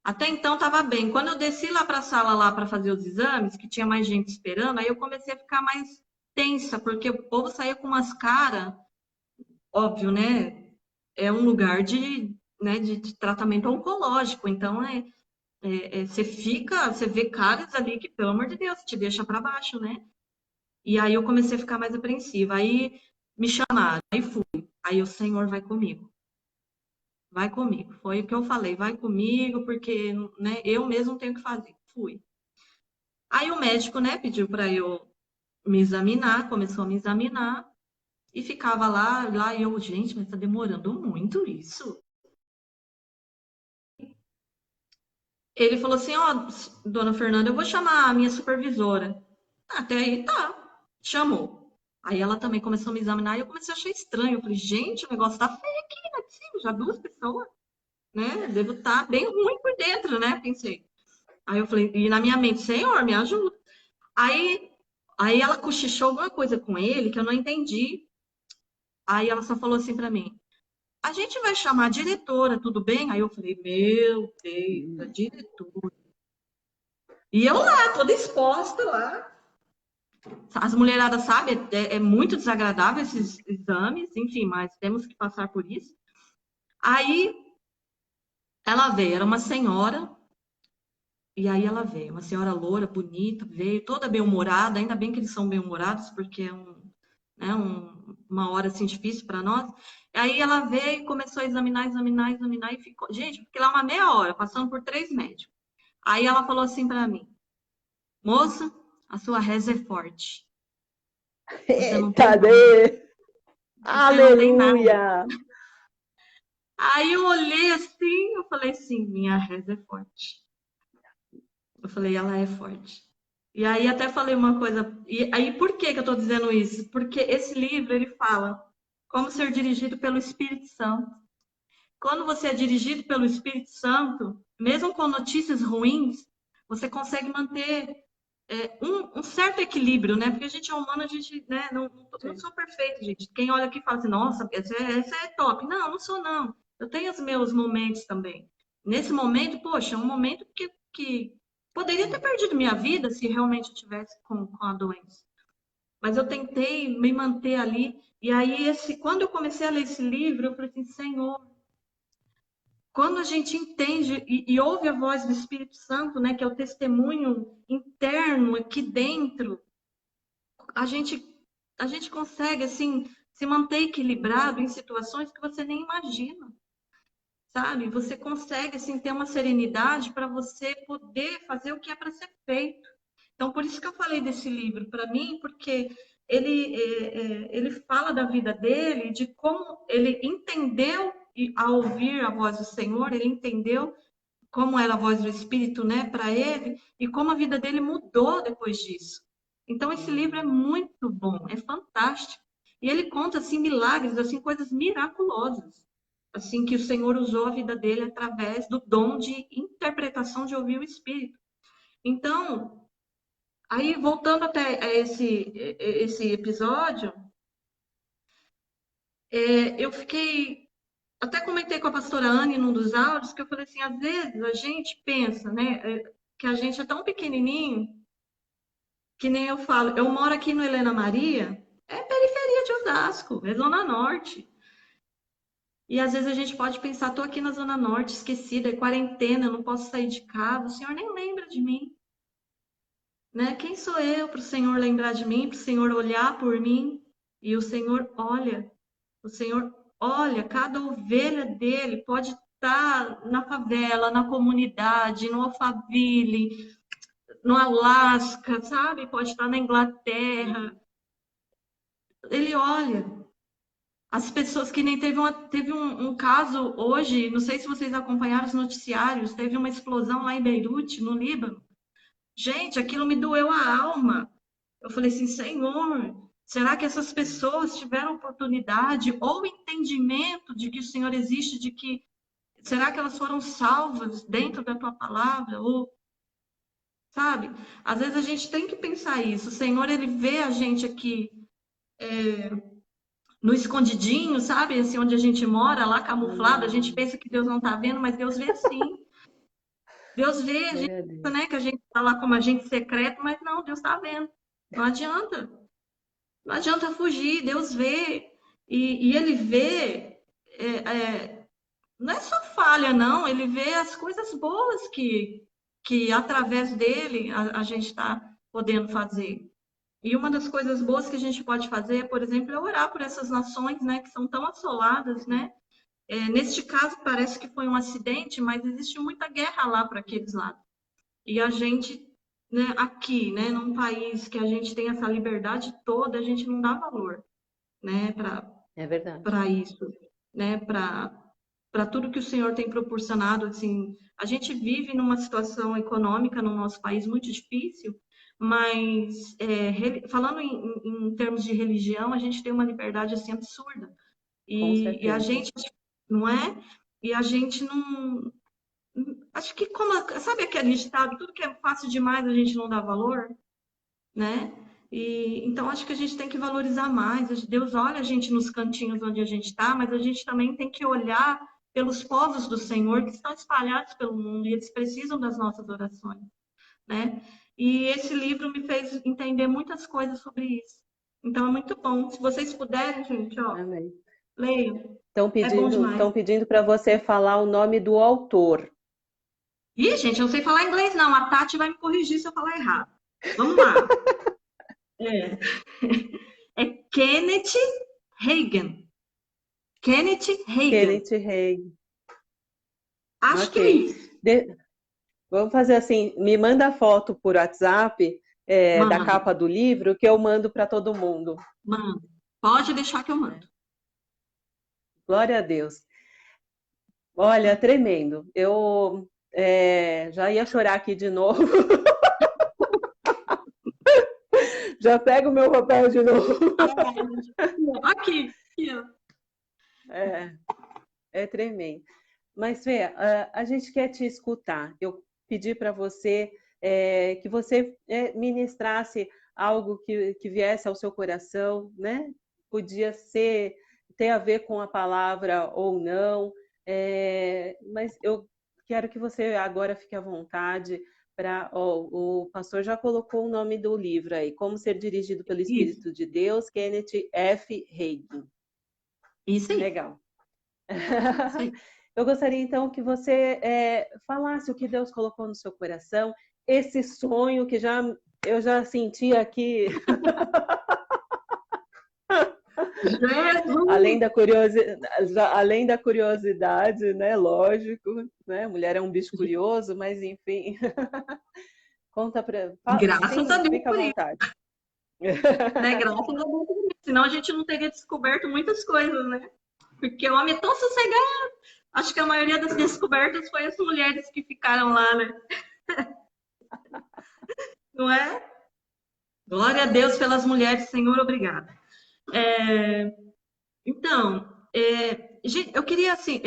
B: Até então estava bem. Quando eu desci lá para a sala lá para fazer os exames, que tinha mais gente esperando, aí eu comecei a ficar mais tensa, porque o povo saía com umas caras, óbvio, né? É um lugar de tratamento oncológico, então você vê caras ali que, pelo amor de Deus, te deixa para baixo, né? E aí eu comecei a ficar mais apreensiva. Aí me chamaram, aí fui. Aí o Senhor vai comigo. Vai comigo. Foi o que eu falei, vai comigo, porque né, eu mesmo tenho que fazer. Fui. Aí o médico, né, pediu para eu me examinar, começou a me examinar e ficava lá e eu, gente, mas tá demorando muito isso. Ele falou assim, ó, dona Fernanda, eu vou chamar a minha supervisora. Até aí tá, chamou. Aí ela também começou a me examinar e eu comecei a achar estranho. Eu falei, gente, o negócio tá feio aqui, não é possível, já duas pessoas, né? Devo estar bem ruim por dentro, né? Pensei. Aí eu falei, e na minha mente, Senhor, me ajuda. Aí, aí ela cochichou alguma coisa com ele que eu não entendi. Aí ela só falou assim pra mim, a gente vai chamar a diretora, tudo bem? Aí eu falei, meu Deus, a diretora. E eu lá, toda exposta lá. As mulheradas sabem, é muito desagradável esses exames, enfim, mas temos que passar por isso. Aí ela veio, era uma senhora, e aí ela veio, uma senhora loura, bonita, veio toda bem-humorada, ainda bem que eles são bem-humorados, porque é uma hora assim difícil para nós. Aí ela veio e começou a examinar e ficou. Gente, fiquei lá uma meia hora, passando por 3 médicos. Aí ela falou assim para mim: moça, a sua reza é forte. Você não tem
A: Eita,
B: nada. Você não tem nada.
A: aleluia!
B: Aí eu olhei assim, eu falei assim, minha reza é forte. Eu falei, ela é forte. E aí até falei uma coisa, e aí por que que eu estou dizendo isso? Porque esse livro, ele fala como ser dirigido pelo Espírito Santo. Quando você é dirigido pelo Espírito Santo, mesmo com notícias ruins, você consegue manter um certo equilíbrio, né? Porque a gente é humano, a gente, né, não sou perfeito, gente. Quem olha aqui fala assim, nossa, essa é top. Não, não sou, não. Eu tenho os meus momentos também. Nesse momento, poxa, é um momento que poderia ter perdido minha vida se realmente eu tivesse com a doença. Mas eu tentei me manter ali. E aí, quando eu comecei a ler esse livro, eu falei assim, Senhor, quando a gente entende e ouve a voz do Espírito Santo, né, que é o testemunho interno aqui dentro, a gente, a gente consegue, assim, se manter equilibrado em situações que você nem imagina, sabe? Você consegue, assim, ter uma serenidade para você poder fazer o que é para ser feito. Então, por isso que eu falei desse livro para mim, porque ele fala da vida dele, de como ele entendeu, e ao ouvir a voz do Senhor, ele entendeu como era a voz do Espírito, né, para ele, e como a vida dele mudou depois disso. Então, esse livro é muito bom, é fantástico. E ele conta, assim, milagres, assim, coisas miraculosas, assim, que o Senhor usou a vida dele através do dom de interpretação de ouvir o Espírito. Então, aí, voltando até a esse episódio, eu fiquei. Até comentei com a pastora Anne num dos áudios que eu falei assim: às vezes a gente pensa, né, que a gente é tão pequenininho, que nem eu falo, eu moro aqui no Helena Maria, é periferia de Osasco, é Zona Norte. E às vezes a gente pode pensar: tô aqui na Zona Norte, esquecida, é quarentena, eu não posso sair de casa, o senhor nem lembra de mim. Né? Quem sou eu para o Senhor lembrar de mim, para o Senhor olhar por mim? E o Senhor olha, cada ovelha dele pode estar na favela, na comunidade, no Alphaville, no Alasca, sabe? Pode estar na Inglaterra. Ele olha. As pessoas que nem teve um caso hoje, não sei se vocês acompanharam os noticiários, teve uma explosão lá em Beirute, no Líbano. Gente, aquilo me doeu a alma. Eu falei assim: Senhor, será que essas pessoas tiveram oportunidade ou entendimento de que o Senhor existe, de que será que elas foram salvas dentro da tua palavra? Ou, sabe? Às vezes a gente tem que pensar isso. O Senhor, ele vê a gente aqui no escondidinho, sabe? Assim, onde a gente mora, lá camuflado, a gente pensa que Deus não está vendo, mas Deus vê sim. Deus vê a gente,
A: Glória a Deus.
B: né, que a gente está lá como agente secreto, mas não, Deus está vendo. Não adianta. Não adianta fugir, Deus vê. E ele vê, não é só falha, não, ele vê as coisas boas que através dele a gente está podendo fazer. E uma das coisas boas que a gente pode fazer, por exemplo, é orar por essas nações, né, que são tão assoladas, né? Neste caso, parece que foi um acidente, mas existe muita guerra lá para aqueles lados. E a gente, né, aqui, né, num país que a gente tem essa liberdade toda, a gente não dá valor, né,
A: É verdade.
B: para isso, né, para tudo que o Senhor tem proporcionado, assim, a gente vive numa situação econômica no nosso país muito difícil, mas falando em termos de religião, a gente tem uma liberdade assim absurda.
A: Com
B: E a
A: certeza.
B: gente, não é? E a gente não. Acho que, como, sabe aquele ditado, tudo que é fácil demais a gente não dá valor, né? E, então, acho que a gente tem que valorizar mais. Deus olha a gente nos cantinhos onde a gente está, mas a gente também tem que olhar pelos povos do Senhor que estão espalhados pelo mundo e eles precisam das nossas orações, né? E esse livro me fez entender muitas coisas sobre isso. Então, é muito bom. Se vocês puderem, gente, ó,
A: Amém.
B: leiam. É bom
A: Estão
B: demais.
A: pedindo para você falar o nome do autor.
B: Ih, gente, eu não sei falar inglês, não. A Tati vai me corrigir se eu falar errado. Vamos lá. É, é Kenneth Reagan. Kenneth Reagan.
A: Kenneth Reagan.
B: Acho que é
A: Ok.
B: isso.
A: De- Vamos fazer assim, me manda a foto por WhatsApp, da
B: Mando,
A: capa do livro que eu mando para todo mundo.
B: mando. Pode deixar que eu mando.
A: Glória a Deus. Olha, tremendo. Eu já ia chorar aqui de novo. Já pego o meu papel de novo.
B: Aqui, ó.
A: É, é tremendo. Mas, Fê, a gente quer te escutar. Eu pedi para você que você ministrasse algo que viesse ao seu coração, né? Podia ser, ter a ver com a palavra ou não, mas eu quero que você agora fique à vontade para. O pastor já colocou o nome do livro aí, Como Ser Dirigido pelo
B: Isso.
A: Espírito de Deus, Kenneth F. Reagan.
B: Isso aí.
A: Legal.
B: Isso aí.
A: Eu gostaria então que você falasse o que Deus colocou no seu coração, esse sonho que eu já senti aqui.
B: Jesus!
A: Além da curiosidade, né? Lógico, né? Mulher é um bicho curioso, mas enfim. Conta para.
B: Graças a
A: Sim,
B: Deus
A: fica à
B: por isso,
A: vontade.
B: né? Graças a Deus por isso. Senão a gente não teria descoberto muitas coisas, né? Porque o homem é tão sossegado. Acho que a maioria das descobertas foi as mulheres que ficaram lá, né? Não é? Glória a Deus pelas mulheres, Senhor, obrigada. Então, gente, eu queria assim.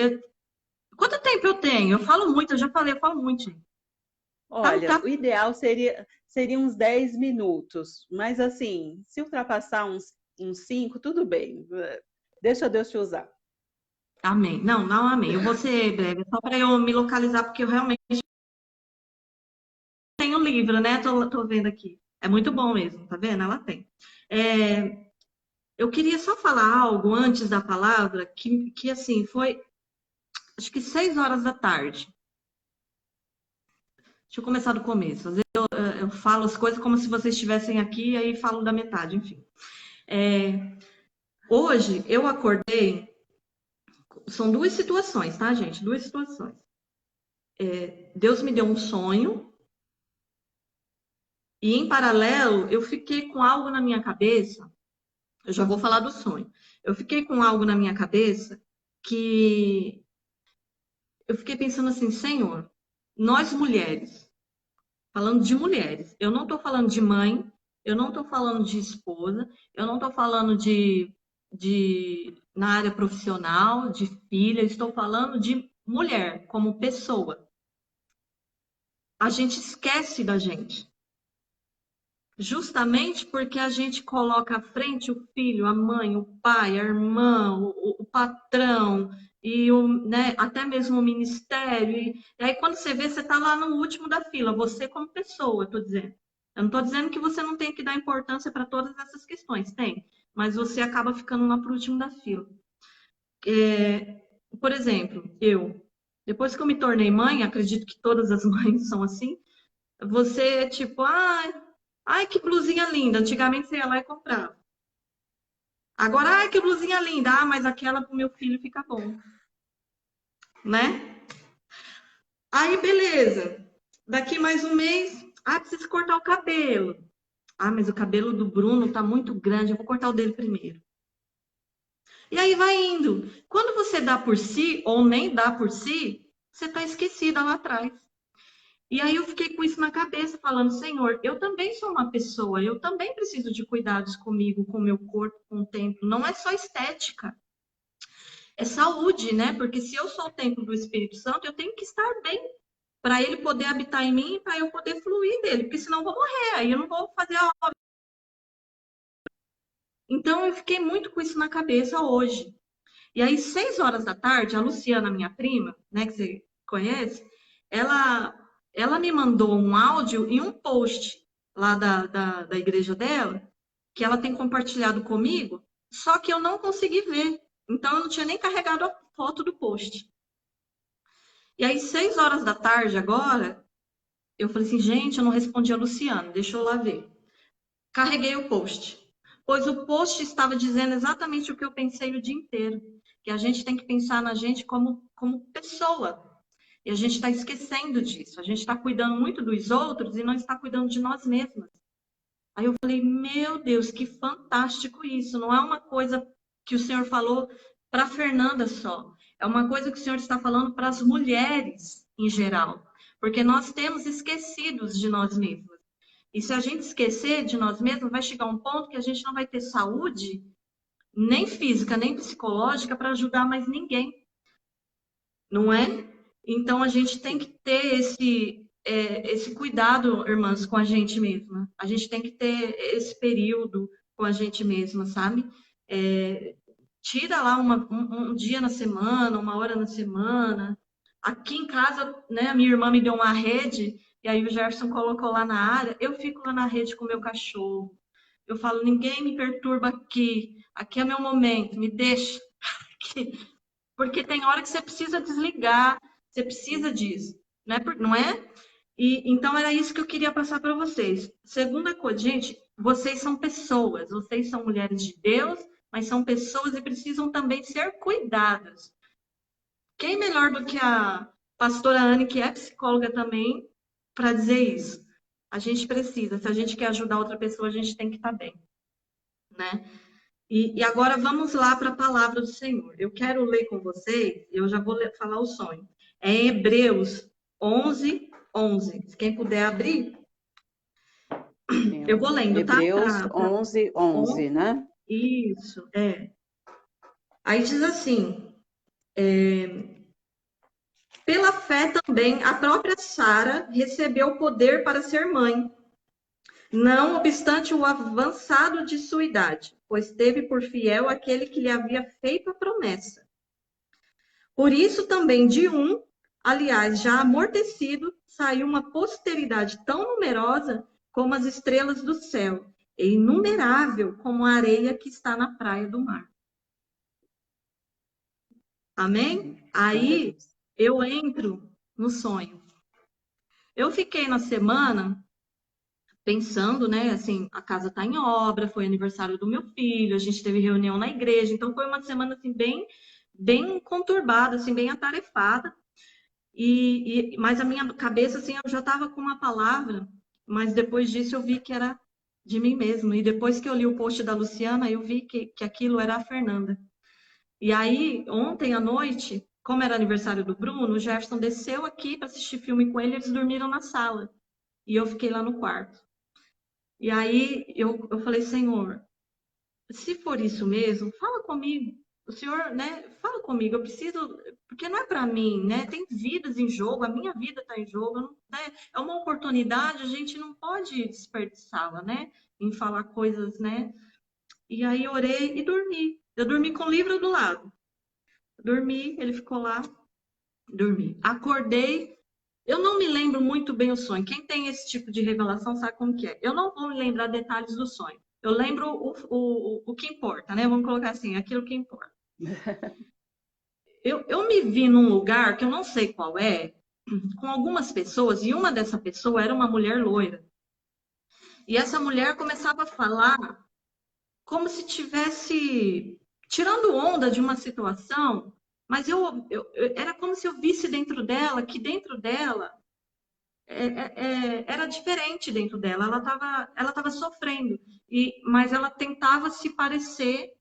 B: Quanto tempo eu tenho? Eu falo muito, eu já falei, eu falo muito, gente.
A: Olha,
B: Tá.
A: o ideal seria uns 10 minutos, mas assim, se ultrapassar uns 5, tudo bem. Deixa Deus te usar.
B: Amém. Não, não, amém. Eu vou ser breve, só para eu me localizar, porque eu realmente tenho um livro, né? Tô vendo aqui. É muito bom mesmo, tá vendo? Ela tem. É, eu queria só falar algo antes da palavra, que assim, foi, acho que 6 horas da tarde. Deixa eu começar do começo. Às vezes eu falo as coisas como se vocês estivessem aqui, e aí falo da metade, enfim. Hoje eu acordei, são duas situações, tá, gente? Duas situações. Deus me deu um sonho, e em paralelo eu fiquei com algo na minha cabeça. Eu já vou falar do sonho. Eu fiquei com algo na minha cabeça que eu fiquei pensando assim, Senhor, nós mulheres, falando de mulheres, eu não estou falando de mãe, eu não estou falando de esposa, eu não estou falando de na área profissional, de filha, eu estou falando de mulher como pessoa. A gente esquece da gente. Justamente porque a gente coloca à frente o filho, a mãe, o pai, a irmã, o patrão e né, até mesmo o ministério. E aí quando você vê, você está lá no último da fila, você como pessoa, estou dizendo. Eu não estou dizendo que você não tem que dar importância para todas essas questões, tem, mas você acaba ficando lá para o último da fila. Por exemplo, depois que eu me tornei mãe, acredito que todas as mães são assim, você, tipo, ai, que blusinha linda. Antigamente você ia lá e comprava. Agora, ai, que blusinha linda. Ah, mas aquela pro meu filho fica bom, né? Aí, beleza. Daqui mais um mês, precisa cortar o cabelo. Ah, mas o cabelo do Bruno tá muito grande, eu vou cortar o dele primeiro. E aí vai indo. Quando você dá por si, ou nem dá por si, você tá esquecida lá atrás. E aí eu fiquei com isso na cabeça, falando, Senhor, eu também sou uma pessoa, eu também preciso de cuidados comigo, com o meu corpo, com o templo. Não é só estética, é saúde, né? Porque se eu sou o templo do Espírito Santo, eu tenho que estar bem para ele poder habitar em mim, para eu poder fluir dele, porque senão eu vou morrer, aí eu não vou fazer a obra. Então eu fiquei muito com isso na cabeça hoje. E aí, 6 horas da tarde, a Luciana, minha prima, né, que você conhece, ela, ela me mandou um áudio e um post lá da igreja dela, que ela tem compartilhado comigo, só que eu não consegui ver. Então, eu não tinha nem carregado a foto do post. E aí, 6 horas da tarde agora, eu falei assim, gente, eu não respondi a Luciana, deixa eu lá ver. Carreguei o post, pois o post estava dizendo exatamente o que eu pensei o dia inteiro, que a gente tem que pensar na gente como pessoa. E a gente está esquecendo disso. A gente está cuidando muito dos outros e não está cuidando de nós mesmas. Aí eu falei, meu Deus, que fantástico isso. Não é uma coisa que o Senhor falou para a Fernanda só. É uma coisa que o Senhor está falando para as mulheres em geral. Porque nós temos esquecidos de nós mesmas. E se a gente esquecer de nós mesmos, vai chegar um ponto que a gente não vai ter saúde, nem física, nem psicológica, para ajudar mais ninguém. Não é? Então a gente tem que ter esse cuidado, irmãs, com a gente mesma. A gente tem que ter esse período com a gente mesma, sabe? Tira lá um dia na semana, uma hora na semana. Aqui em casa, né, a minha irmã me deu uma rede, e aí o Gerson colocou lá na área. Eu fico lá na rede com o meu cachorro. Eu falo, ninguém me perturba aqui. Aqui é meu momento, me deixa aqui. Porque tem hora que você precisa desligar, você precisa disso, né? Não é? E então era isso que eu queria passar para vocês. Segunda coisa, gente, vocês são pessoas, vocês são mulheres de Deus, mas são pessoas e precisam também ser cuidadas. Quem melhor do que a pastora Anne, que é psicóloga também, para dizer isso? A gente precisa, se a gente quer ajudar outra pessoa, a gente tem que estar bem, né? E agora vamos lá para a palavra do Senhor. Eu quero ler com vocês, eu já vou falar o sonho. É em Hebreus 11, 11. Se quem puder abrir, eu vou lendo, tá?
A: Hebreus 11, 11, né?
B: Isso, é. Aí diz assim, pela fé também, a própria Sara recebeu poder para ser mãe, não obstante o avançado de sua idade, pois teve por fiel aquele que lhe havia feito a promessa. Por isso também de um, aliás, já amortecido, saiu uma posteridade tão numerosa como as estrelas do céu, e inumerável como a areia que está na praia do mar. Amém? Aí eu entro no sonho. Eu fiquei na semana pensando, né, assim, a casa está em obra, foi aniversário do meu filho, a gente teve reunião na igreja, então foi uma semana assim bem conturbada, assim, bem atarefada. Mas a minha cabeça, assim, eu já estava com uma palavra, mas depois disso eu vi que era de mim mesmo. E depois que eu li o post da Luciana, eu vi que aquilo era a Fernanda. E aí, ontem à noite, como era aniversário do Bruno, o Jefferson desceu aqui para assistir filme com ele, eles dormiram na sala. E eu fiquei lá no quarto. E aí eu falei, Senhor, se for isso mesmo, fala comigo. O senhor, né, fala comigo, eu preciso, porque não é para mim, né? Tem vidas em jogo, a minha vida está em jogo, né? É uma oportunidade, a gente não pode desperdiçá-la, né? Em falar coisas, né? E aí orei e dormi. Eu dormi com o livro do lado. Dormi, ele ficou lá, dormi. Acordei, eu não me lembro muito bem o sonho. Quem tem esse tipo de revelação sabe como que é. Eu não vou me lembrar detalhes do sonho. Eu lembro o que importa, né? Vamos colocar assim, aquilo que importa. Eu me vi num lugar que eu não sei qual é, com algumas pessoas, e uma dessa pessoa era uma mulher loira. E essa mulher começava a falar como se tivesse tirando onda de uma situação, mas era como se eu visse dentro dela, que dentro dela era diferente dentro dela. Ela tava sofrendo, mas ela tentava se parecer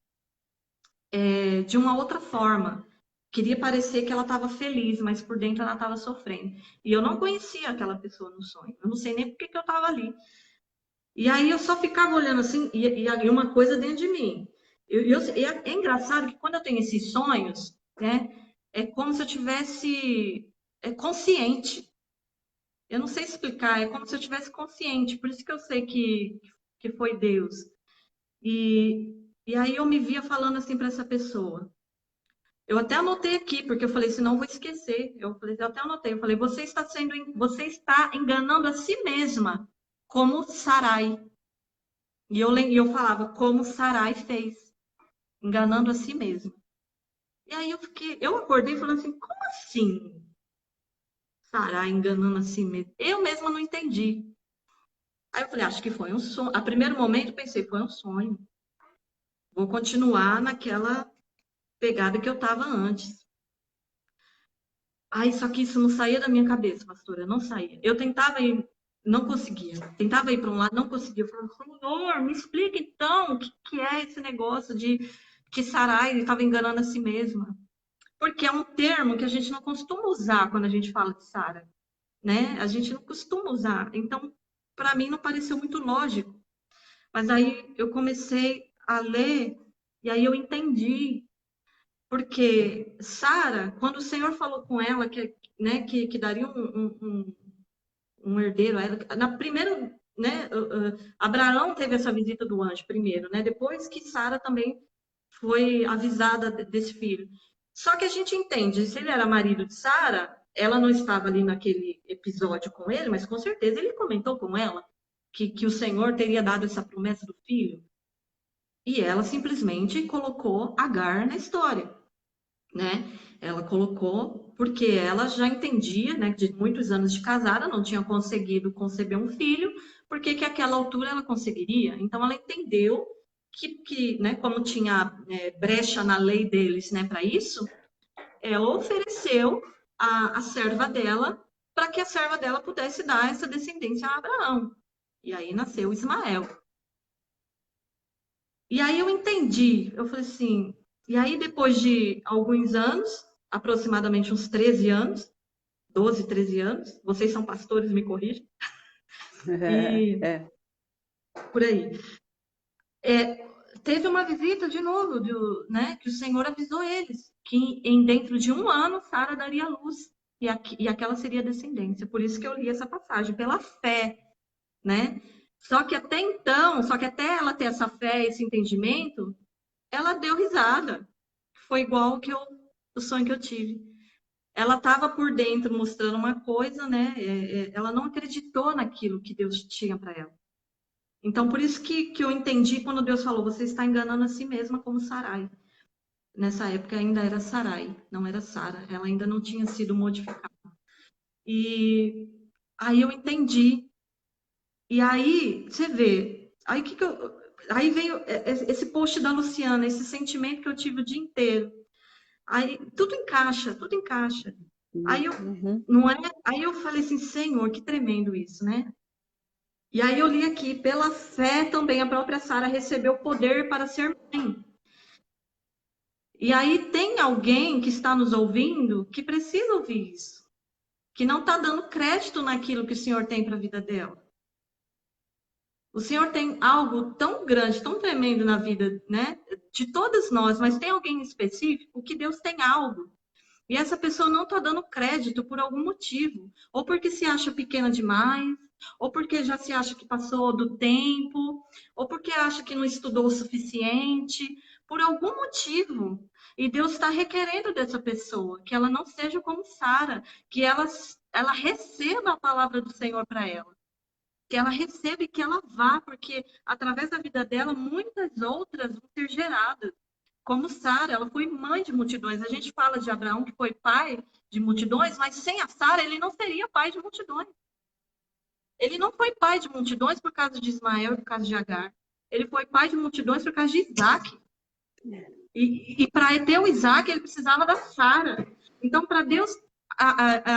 B: de uma outra forma. Queria parecer que ela estava feliz, mas por dentro ela estava sofrendo. E eu não conhecia aquela pessoa no sonho. Eu não sei nem por que eu estava ali. E aí eu só ficava olhando assim, e uma coisa dentro de mim. É engraçado que quando eu tenho esses sonhos, né, é como se eu tivesse consciente. Eu não sei explicar, é como se eu tivesse consciente. Por isso que eu sei que foi Deus. E aí eu me via falando assim para essa pessoa. Eu até anotei aqui, porque eu falei, senão eu vou esquecer. Eu até anotei, eu falei, você está enganando a si mesma, como Sarai. E eu falava, como Sarai fez, enganando a si mesma. E aí eu acordei falando assim, como assim? Sarai enganando a si mesma. Eu mesma não entendi. Aí eu falei, acho que foi um sonho. A primeiro momento eu pensei, foi um sonho. Vou continuar naquela pegada que eu estava antes. Ai, só que isso não saía da minha cabeça, pastora, não saía. Eu tentava ir, não conseguia. Tentava ir para um lado, não conseguia. Eu falava, Senhor, me explica então o que é esse negócio de que Sarai estava enganando a si mesma. Porque é um termo que a gente não costuma usar quando a gente fala de Sara, né? A gente não costuma usar. Então, para mim, não pareceu muito lógico. Mas aí eu comecei a ler e aí eu entendi. Porque Sara, quando o Senhor falou com ela né, que daria um herdeiro a ela, na primeira, né, Abraão teve essa visita do anjo primeiro, né, depois que Sara também foi avisada desse filho. Só que a gente entende, se ele era marido de Sara, ela não estava ali naquele episódio com ele, mas com certeza ele comentou com ela que o Senhor teria dado essa promessa do filho. E ela simplesmente colocou Agar na história, né? Ela colocou porque ela já entendia, né, de muitos anos de casada, não tinha conseguido conceber um filho, porque que àquela altura ela conseguiria. Então ela entendeu que né, como tinha brecha na lei deles, né, para isso, ela ofereceu a serva dela para que a serva dela pudesse dar essa descendência a Abraão. E aí nasceu Ismael. E aí eu entendi, eu falei assim, e aí depois de alguns anos, aproximadamente uns 13 anos, 12, 13 anos, vocês são pastores, me corrijam, e
A: É.
B: por aí. Teve uma visita de novo, né, que o Senhor avisou eles, que dentro de um ano Sara daria luz, e aquela seria a descendência. Por isso que eu li essa passagem, pela fé, né? Só que até então, só que até ela ter essa fé, esse entendimento, ela deu risada. Foi igual o sonho que eu tive. Ela estava por dentro mostrando uma coisa, né? Ela não acreditou naquilo que Deus tinha para ela. Então, por isso que eu entendi quando Deus falou: você está enganando a si mesma como Sarai. Nessa época ainda era Sarai, não era Sara. Ela ainda não tinha sido modificada. E aí eu entendi. E aí, você vê, aí veio esse post da Luciana, esse sentimento que eu tive o dia inteiro. Aí tudo encaixa, tudo encaixa. Aí eu,
A: Uhum.
B: não é? Aí eu falei assim, Senhor, que tremendo isso, né? E aí eu li aqui, pela fé também a própria Sara recebeu poder para ser mãe. E aí tem alguém que está nos ouvindo que precisa ouvir isso, que não está dando crédito naquilo que o Senhor tem para a vida dela. O Senhor tem algo tão grande, tão tremendo na vida, né, de todas nós, mas tem alguém específico que Deus tem algo. E essa pessoa não está dando crédito por algum motivo. Ou porque se acha pequena demais, ou porque já se acha que passou do tempo, ou porque acha que não estudou o suficiente, por algum motivo. E Deus está requerendo dessa pessoa que ela não seja como Sara, que ela receba a palavra do Senhor para ela. Que ela receba e que ela vá, porque através da vida dela, muitas outras vão ser geradas. Como Sara, ela foi mãe de multidões. A gente fala de Abraão que foi pai de multidões, mas sem a Sara ele não seria pai de multidões. Ele não foi pai de multidões por causa de Ismael e por causa de Agar. Ele foi pai de multidões por causa de Isaac. E para ter o Isaac, ele precisava da Sara. Então, para Deus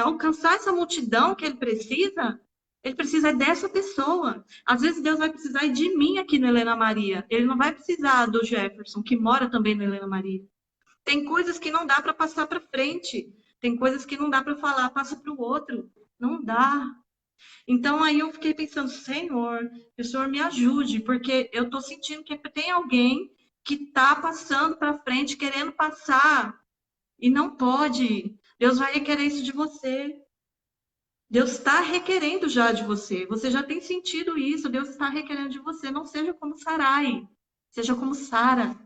B: alcançar essa multidão que ele precisa dessa pessoa. Às vezes Deus vai precisar de mim aqui no Helena Maria. Ele não vai precisar do Jefferson, que mora também no Helena Maria. Tem coisas que não dá para passar para frente. Tem coisas que não dá para falar, passa para o outro. Não dá. Então aí eu fiquei pensando, Senhor, que o Senhor me ajude, porque eu estou sentindo que tem alguém que está passando para frente, querendo passar, e não pode. Deus vai requerer isso de você. Deus está requerendo já de você. Você já tem sentido isso. Deus está requerendo de você. Não seja como Sarai. Seja como Sara.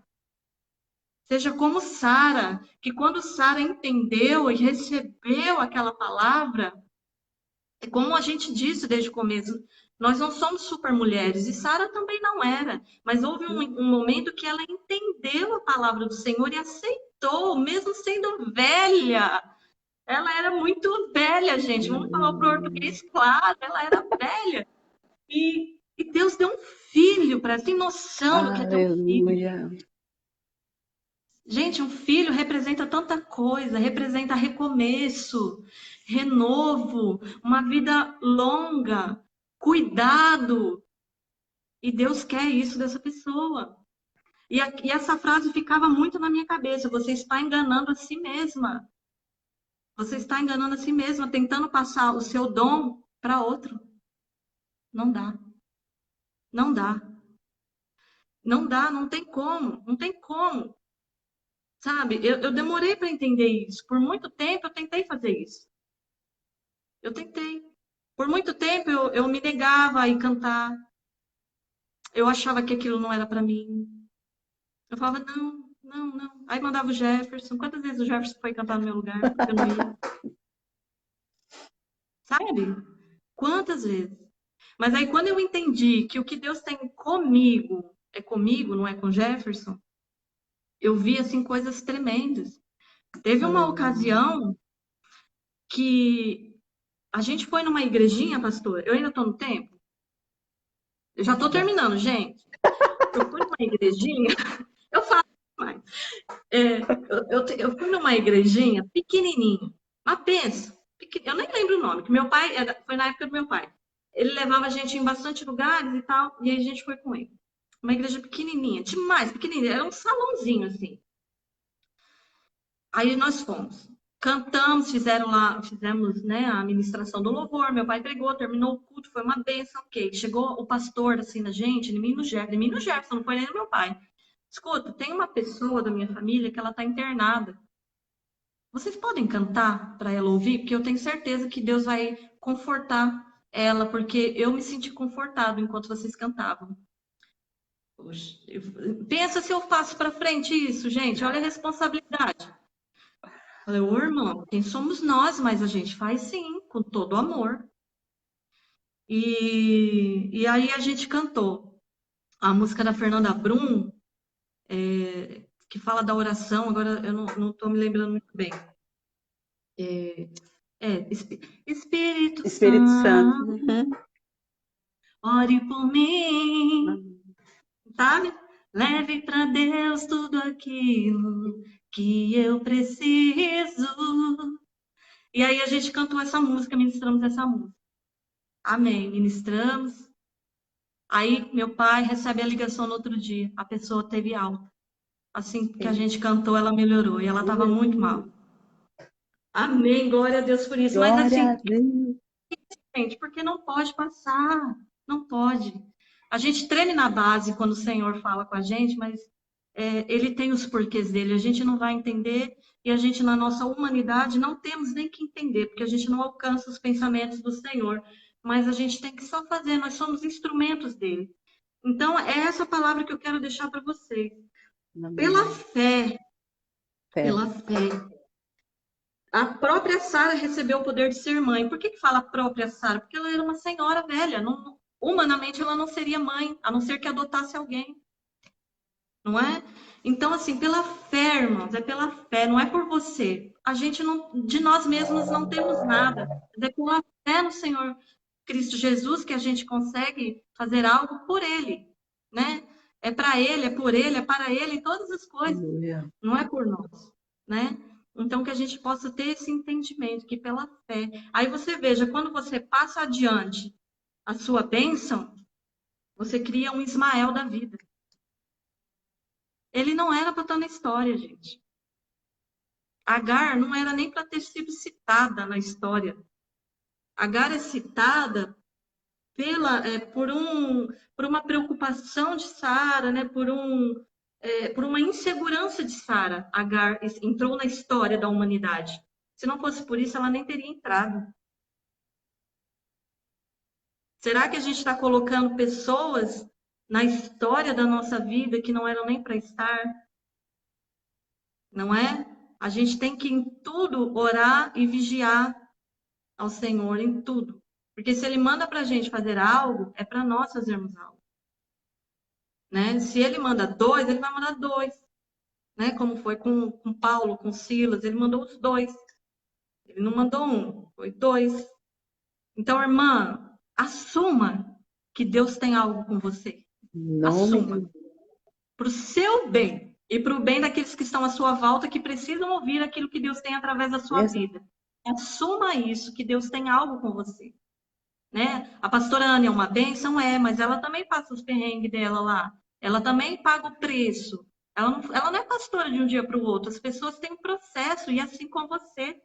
B: Seja como Sara, que quando Sara entendeu e recebeu aquela palavra, é como a gente disse desde o começo, nós não somos super mulheres, e Sara também não era, mas houve um momento que ela entendeu a palavra do Senhor e aceitou, mesmo sendo velha. Ela era muito velha, gente. Vamos falar o português claro, ela era velha. E Deus deu um filho para ela. Tem noção do que é ter um filho?
A: Aleluia.
B: Gente, um filho representa tanta coisa, representa recomeço, renovo, uma vida longa, cuidado. E Deus quer isso dessa pessoa. E essa frase ficava muito na minha cabeça: você está enganando a si mesma. Você está enganando a si mesma, tentando passar o seu dom para outro. Não dá. Não dá. Não dá, não tem como. Não tem como. Sabe? Eu demorei para entender isso. Por muito tempo eu tentei fazer isso. Eu tentei. Por muito tempo eu me negava a ir cantar. Eu achava que aquilo não era para mim. Eu falava, não, não, não. Aí mandava o Jefferson. Quantas vezes o Jefferson foi cantar no meu lugar? Eu não ia. Sabe? Quantas vezes? Mas aí quando eu entendi que o que Deus tem comigo é comigo, não é com Jefferson, eu vi assim coisas tremendas. Teve uma
A: Aleluia.
B: ocasião que a gente foi numa igrejinha, pastor. Eu ainda estou no tempo. Eu já estou
A: Vai.
B: terminando, gente. Eu fui numa igrejinha. Eu falo mais. É, eu fui numa igrejinha pequenininha. Mas pensa, eu nem lembro o nome, que meu pai, foi na época do meu pai. Ele levava a gente em bastante lugares e tal, e aí a gente foi com ele. Uma igreja pequenininha, demais, pequenininha. Era um salãozinho, assim. Aí nós fomos. Cantamos, fizemos, né, a ministração do louvor. Meu pai pregou, terminou o culto, foi uma bênção, ok. Chegou o pastor assim na gente, em mim no Jefferson, não foi nem no meu pai. Escuta, tem uma pessoa da minha família que ela está internada. Vocês podem cantar para ela ouvir? Porque eu tenho certeza que Deus vai confortar ela, porque eu me senti confortado enquanto vocês cantavam. Poxa, pensa se eu faço para frente isso, gente. Olha a responsabilidade. Falei, ô irmão, quem somos nós? Mas a gente faz sim, com todo amor. E aí a gente cantou a música da Fernanda Brum, que fala da oração, agora eu não estou me lembrando muito bem. Espírito
A: Espírito Santo.
B: Santo, ore por mim, sabe? Leve para Deus tudo aquilo que eu preciso. E aí a gente cantou essa música, ministramos essa música. Amém. Ministramos. Aí meu pai recebe a ligação no outro dia. A pessoa teve alta. Assim que a gente cantou, ela melhorou. E ela estava muito mal.
A: Aleluia.
B: Amém. Glória a Deus por isso. Mas
A: Glória a
B: assim,
A: Deus.
B: gente, porque não pode passar. Não pode. A gente treme na base quando o Senhor fala com a gente, mas ele tem os porquês dele. A gente não vai entender e a gente, na nossa humanidade, não temos nem que entender, porque a gente não alcança os pensamentos do Senhor. Mas a gente tem que só fazer, nós somos instrumentos dele. Então, é essa palavra que eu quero deixar para vocês. Pela
A: Amém.
B: fé,
A: Fé.
B: pela fé. A própria Sara recebeu o poder de ser mãe. Por que que fala própria Sara? Porque ela era uma senhora velha. Humanamente, ela não seria mãe, a não ser que adotasse alguém. Não é? Então, assim, pela fé, irmãos, é pela fé, não é por você. A gente não, de nós mesmos não temos nada. É pela fé no Senhor Cristo Jesus que a gente consegue fazer algo por Ele, né? É para Ele, é por Ele, é para Ele, todas as coisas.
A: Aleluia.
B: Não é por nós, né? Então, que a gente possa ter esse entendimento, que pela fé. Aí você veja, quando você passa adiante a sua bênção, você cria um Ismael da vida. Ele não era para estar na história, gente. Agar não era nem para ter sido citada na história. Agar é citada por uma preocupação de Sara, né? Por uma insegurança de Sara. Agar entrou na história da humanidade. Se não fosse por isso, ela nem teria entrado. Será que a gente está colocando pessoas na história da nossa vida que não eram nem para estar? Não é? A gente tem que, em tudo, orar e vigiar ao Senhor, em tudo. Porque se Ele manda para a gente fazer algo, é para nós fazermos algo. Né? Se Ele manda dois, Ele vai mandar dois. Né? Como foi com Paulo, com Silas, Ele mandou os dois. Ele não mandou um, foi dois. Então, irmã, assuma que Deus tem algo com você.
A: Em nome
B: Assuma.
A: de
B: Para o seu bem e para o bem daqueles que estão à sua volta, que precisam ouvir aquilo que Deus tem através da sua
A: Jesus.
B: vida. Assuma isso, que Deus tem algo com você. Né? A pastora Ana é uma bênção, mas ela também passa os perrengues dela lá. Ela também paga o preço. Ela não é pastora de um dia para o outro. As pessoas têm um processo, e assim com você.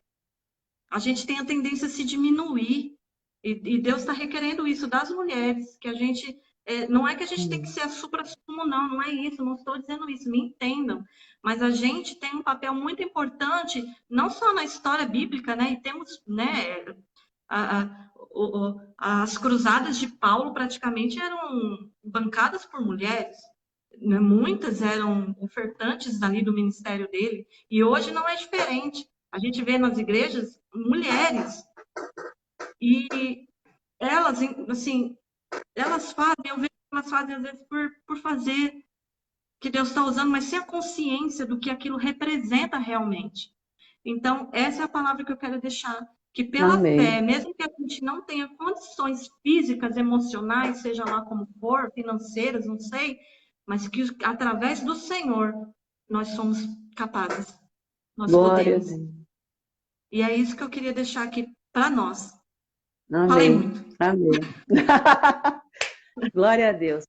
B: A gente tem a tendência a se diminuir. E Deus está requerendo isso das mulheres, que a gente. Não é que a gente tem que ser a supra-sumo, não é isso, não estou dizendo isso, me entendam. Mas a gente tem um papel muito importante, não só na história bíblica, né? E temos, né? As cruzadas de Paulo praticamente eram bancadas por mulheres. Né? Muitas eram ofertantes ali do ministério dele. E hoje não é diferente. A gente vê nas igrejas mulheres. E elas, assim, elas fazem, eu vejo que elas fazem às vezes por fazer, que Deus está usando, mas sem a consciência do que aquilo representa realmente. Então, essa é a palavra que eu quero deixar. Que pela
A: Amém.
B: fé, mesmo que a gente não tenha condições físicas, emocionais, seja lá como for, financeiras, não sei, mas que através do Senhor nós somos capazes, nós
A: Glória a
B: podemos.
A: Deus.
B: E é isso que eu queria deixar aqui para nós. Falei
A: Amém.
B: muito.
A: Amém. Glória a Deus.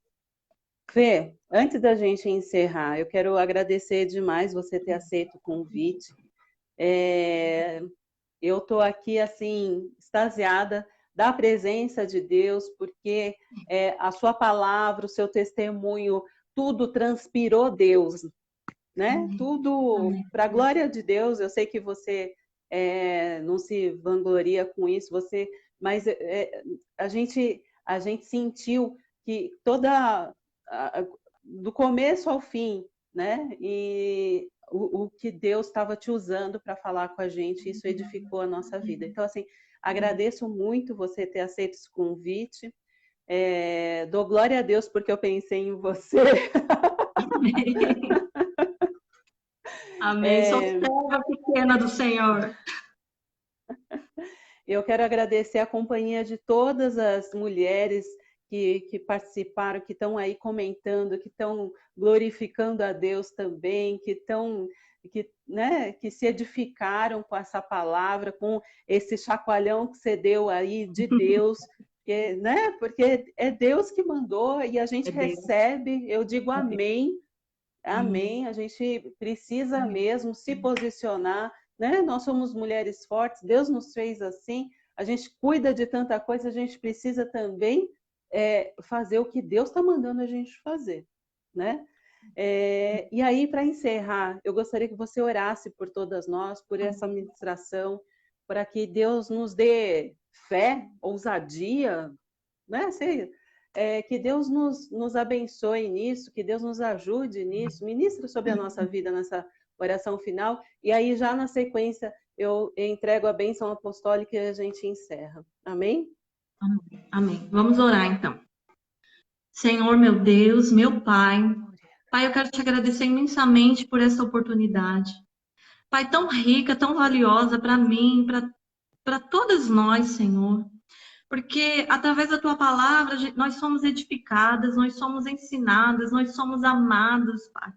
A: Fê, antes da gente encerrar, eu quero agradecer demais você ter aceito o convite. Eu estou aqui, assim, extasiada da presença de Deus, porque a sua palavra, o seu testemunho, tudo transpirou Deus, né?
B: Amém.
A: Tudo
B: Amém.
A: para a glória de Deus. Eu sei que você não se vangloria com isso, mas a gente sentiu que do começo ao fim, né? E o que Deus estava te usando para falar com a gente, isso edificou a nossa vida. Então, assim, agradeço muito você ter aceito esse convite. Dou glória a Deus porque eu pensei em você.
B: Amém. Amém. Sou serva pequena do Senhor.
A: Eu quero agradecer a companhia de todas as mulheres que participaram, que estão aí comentando, que estão glorificando a Deus também, que se edificaram com essa palavra, com esse chacoalhão que você deu aí de Deus, né? Porque é Deus que mandou e a gente
B: É Deus.
A: recebe, eu digo
B: É Deus.
A: amém.
B: Amém.
A: Amém. A gente precisa
B: Amém.
A: mesmo se posicionar, né? Nós somos mulheres fortes, Deus nos fez assim. A gente cuida de tanta coisa, a gente precisa também fazer o que Deus está mandando a gente fazer, né? E aí, para encerrar, eu gostaria que você orasse por todas nós, por essa ministração, para que Deus nos dê fé, ousadia, né? Que Deus nos abençoe nisso, que Deus nos ajude nisso, ministra sobre a nossa vida nessa oração final, e aí já na sequência eu entrego a bênção apostólica e a gente encerra. Amém?
B: Amém. Vamos orar então. Senhor, meu Deus, meu Pai. Pai, eu quero te agradecer imensamente por essa oportunidade. Pai, tão rica, tão valiosa para mim, para todas nós, Senhor. Porque através da tua palavra nós somos edificadas, nós somos ensinadas, nós somos amadas, Pai.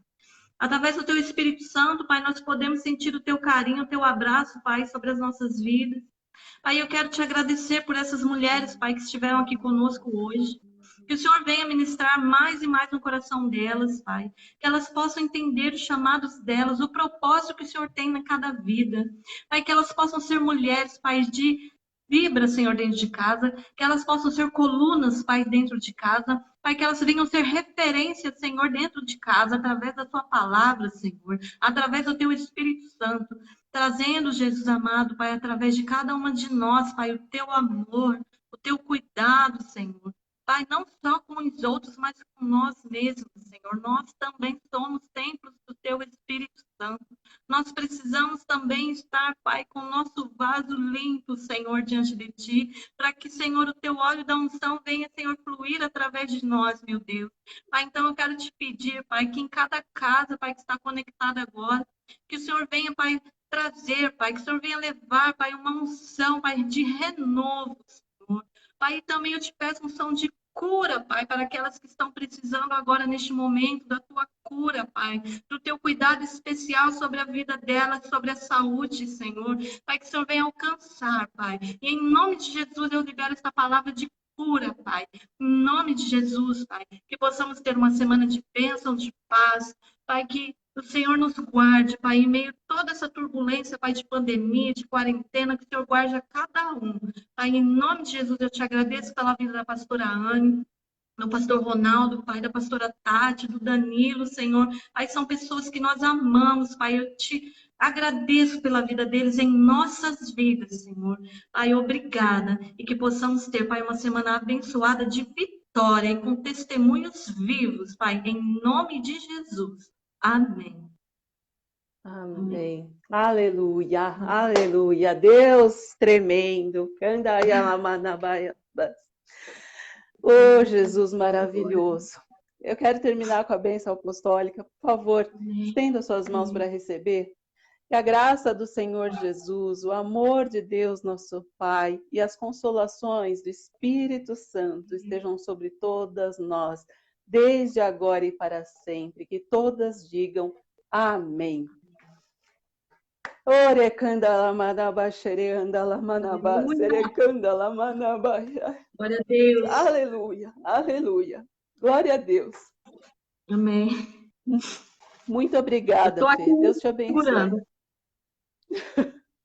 B: Através do teu Espírito Santo, Pai, nós podemos sentir o teu carinho, o teu abraço, Pai, sobre as nossas vidas. Pai, eu quero te agradecer por essas mulheres, Pai, que estiveram aqui conosco hoje. Que o Senhor venha ministrar mais e mais no coração delas, Pai. Que elas possam entender os chamados delas, o propósito que o Senhor tem na cada vida. Pai, que elas possam ser mulheres, Pai, de vibra, Senhor, dentro de casa. Que elas possam ser colunas, Pai, dentro de casa. Pai, que elas venham ser referência, Senhor, dentro de casa, através da tua palavra, Senhor. Através do teu Espírito Santo. Trazendo, Jesus amado, Pai, através de cada uma de nós, Pai, o teu amor, o teu cuidado, Senhor. Pai, não só com os outros, mas com nós mesmos, Senhor. Nós também somos templos do Teu Espírito Santo. Nós precisamos também estar, Pai, com o nosso vaso limpo, Senhor, diante de Ti, para que, Senhor, o Teu óleo da unção venha, Senhor, fluir através de nós, meu Deus. Pai, então eu quero te pedir, Pai, que em cada casa, Pai, que está conectada agora, que o Senhor venha, Pai, trazer, Pai, que o Senhor venha levar, Pai, uma unção, Pai, de renovo, Senhor. Pai, também eu te peço unção de cura, Pai, para aquelas que estão precisando agora neste momento da tua cura, Pai, do teu cuidado especial sobre a vida delas, sobre a saúde, Senhor. Pai, que o Senhor venha alcançar, Pai. E em nome de Jesus eu libero essa palavra de cura, Pai. Em nome de Jesus, Pai, que possamos ter uma semana de bênção, de paz, Pai, que o Senhor nos guarde, Pai, em meio a toda essa turbulência, Pai, de pandemia, de quarentena, que o Senhor guarde a cada um. Pai, em nome de Jesus, eu te agradeço pela vida da pastora Anne, do pastor Ronaldo, Pai, da pastora Tati, do Danilo, Senhor. Pai, são pessoas que nós amamos, Pai, eu te agradeço pela vida deles em nossas vidas, Senhor. Pai, obrigada. E que possamos ter, Pai, uma semana abençoada de vitória e com testemunhos vivos, Pai, em nome de Jesus. Amém.
A: Amém. Aleluia, aleluia. Deus tremendo. Oh, Jesus maravilhoso. Eu quero terminar com a bênção apostólica. Por favor,
B: Amém.
A: estenda suas mãos para receber. Que a graça do Senhor Jesus, o amor de Deus, nosso Pai, e as consolações do Espírito Santo estejam sobre todas nós, desde agora e para sempre. Que todas digam amém.
B: Glória a Deus.
A: Aleluia, aleluia. Glória a Deus.
B: Amém.
A: Muito obrigada,
B: Eu tô aqui
A: Fê. Deus te abençoe.
B: segurando.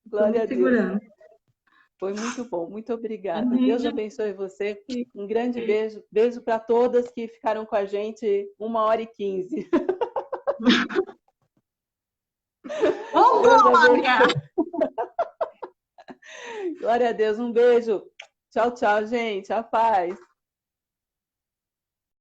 A: Glória a Deus.
B: Segurando.
A: Foi muito bom, muito obrigada.
B: Amém.
A: Deus abençoe você. Um grande beijo. Beijo para todas que ficaram com a gente 1h15.
B: Vambora!
A: Glória a Deus. Um beijo. Tchau, tchau, gente. A paz.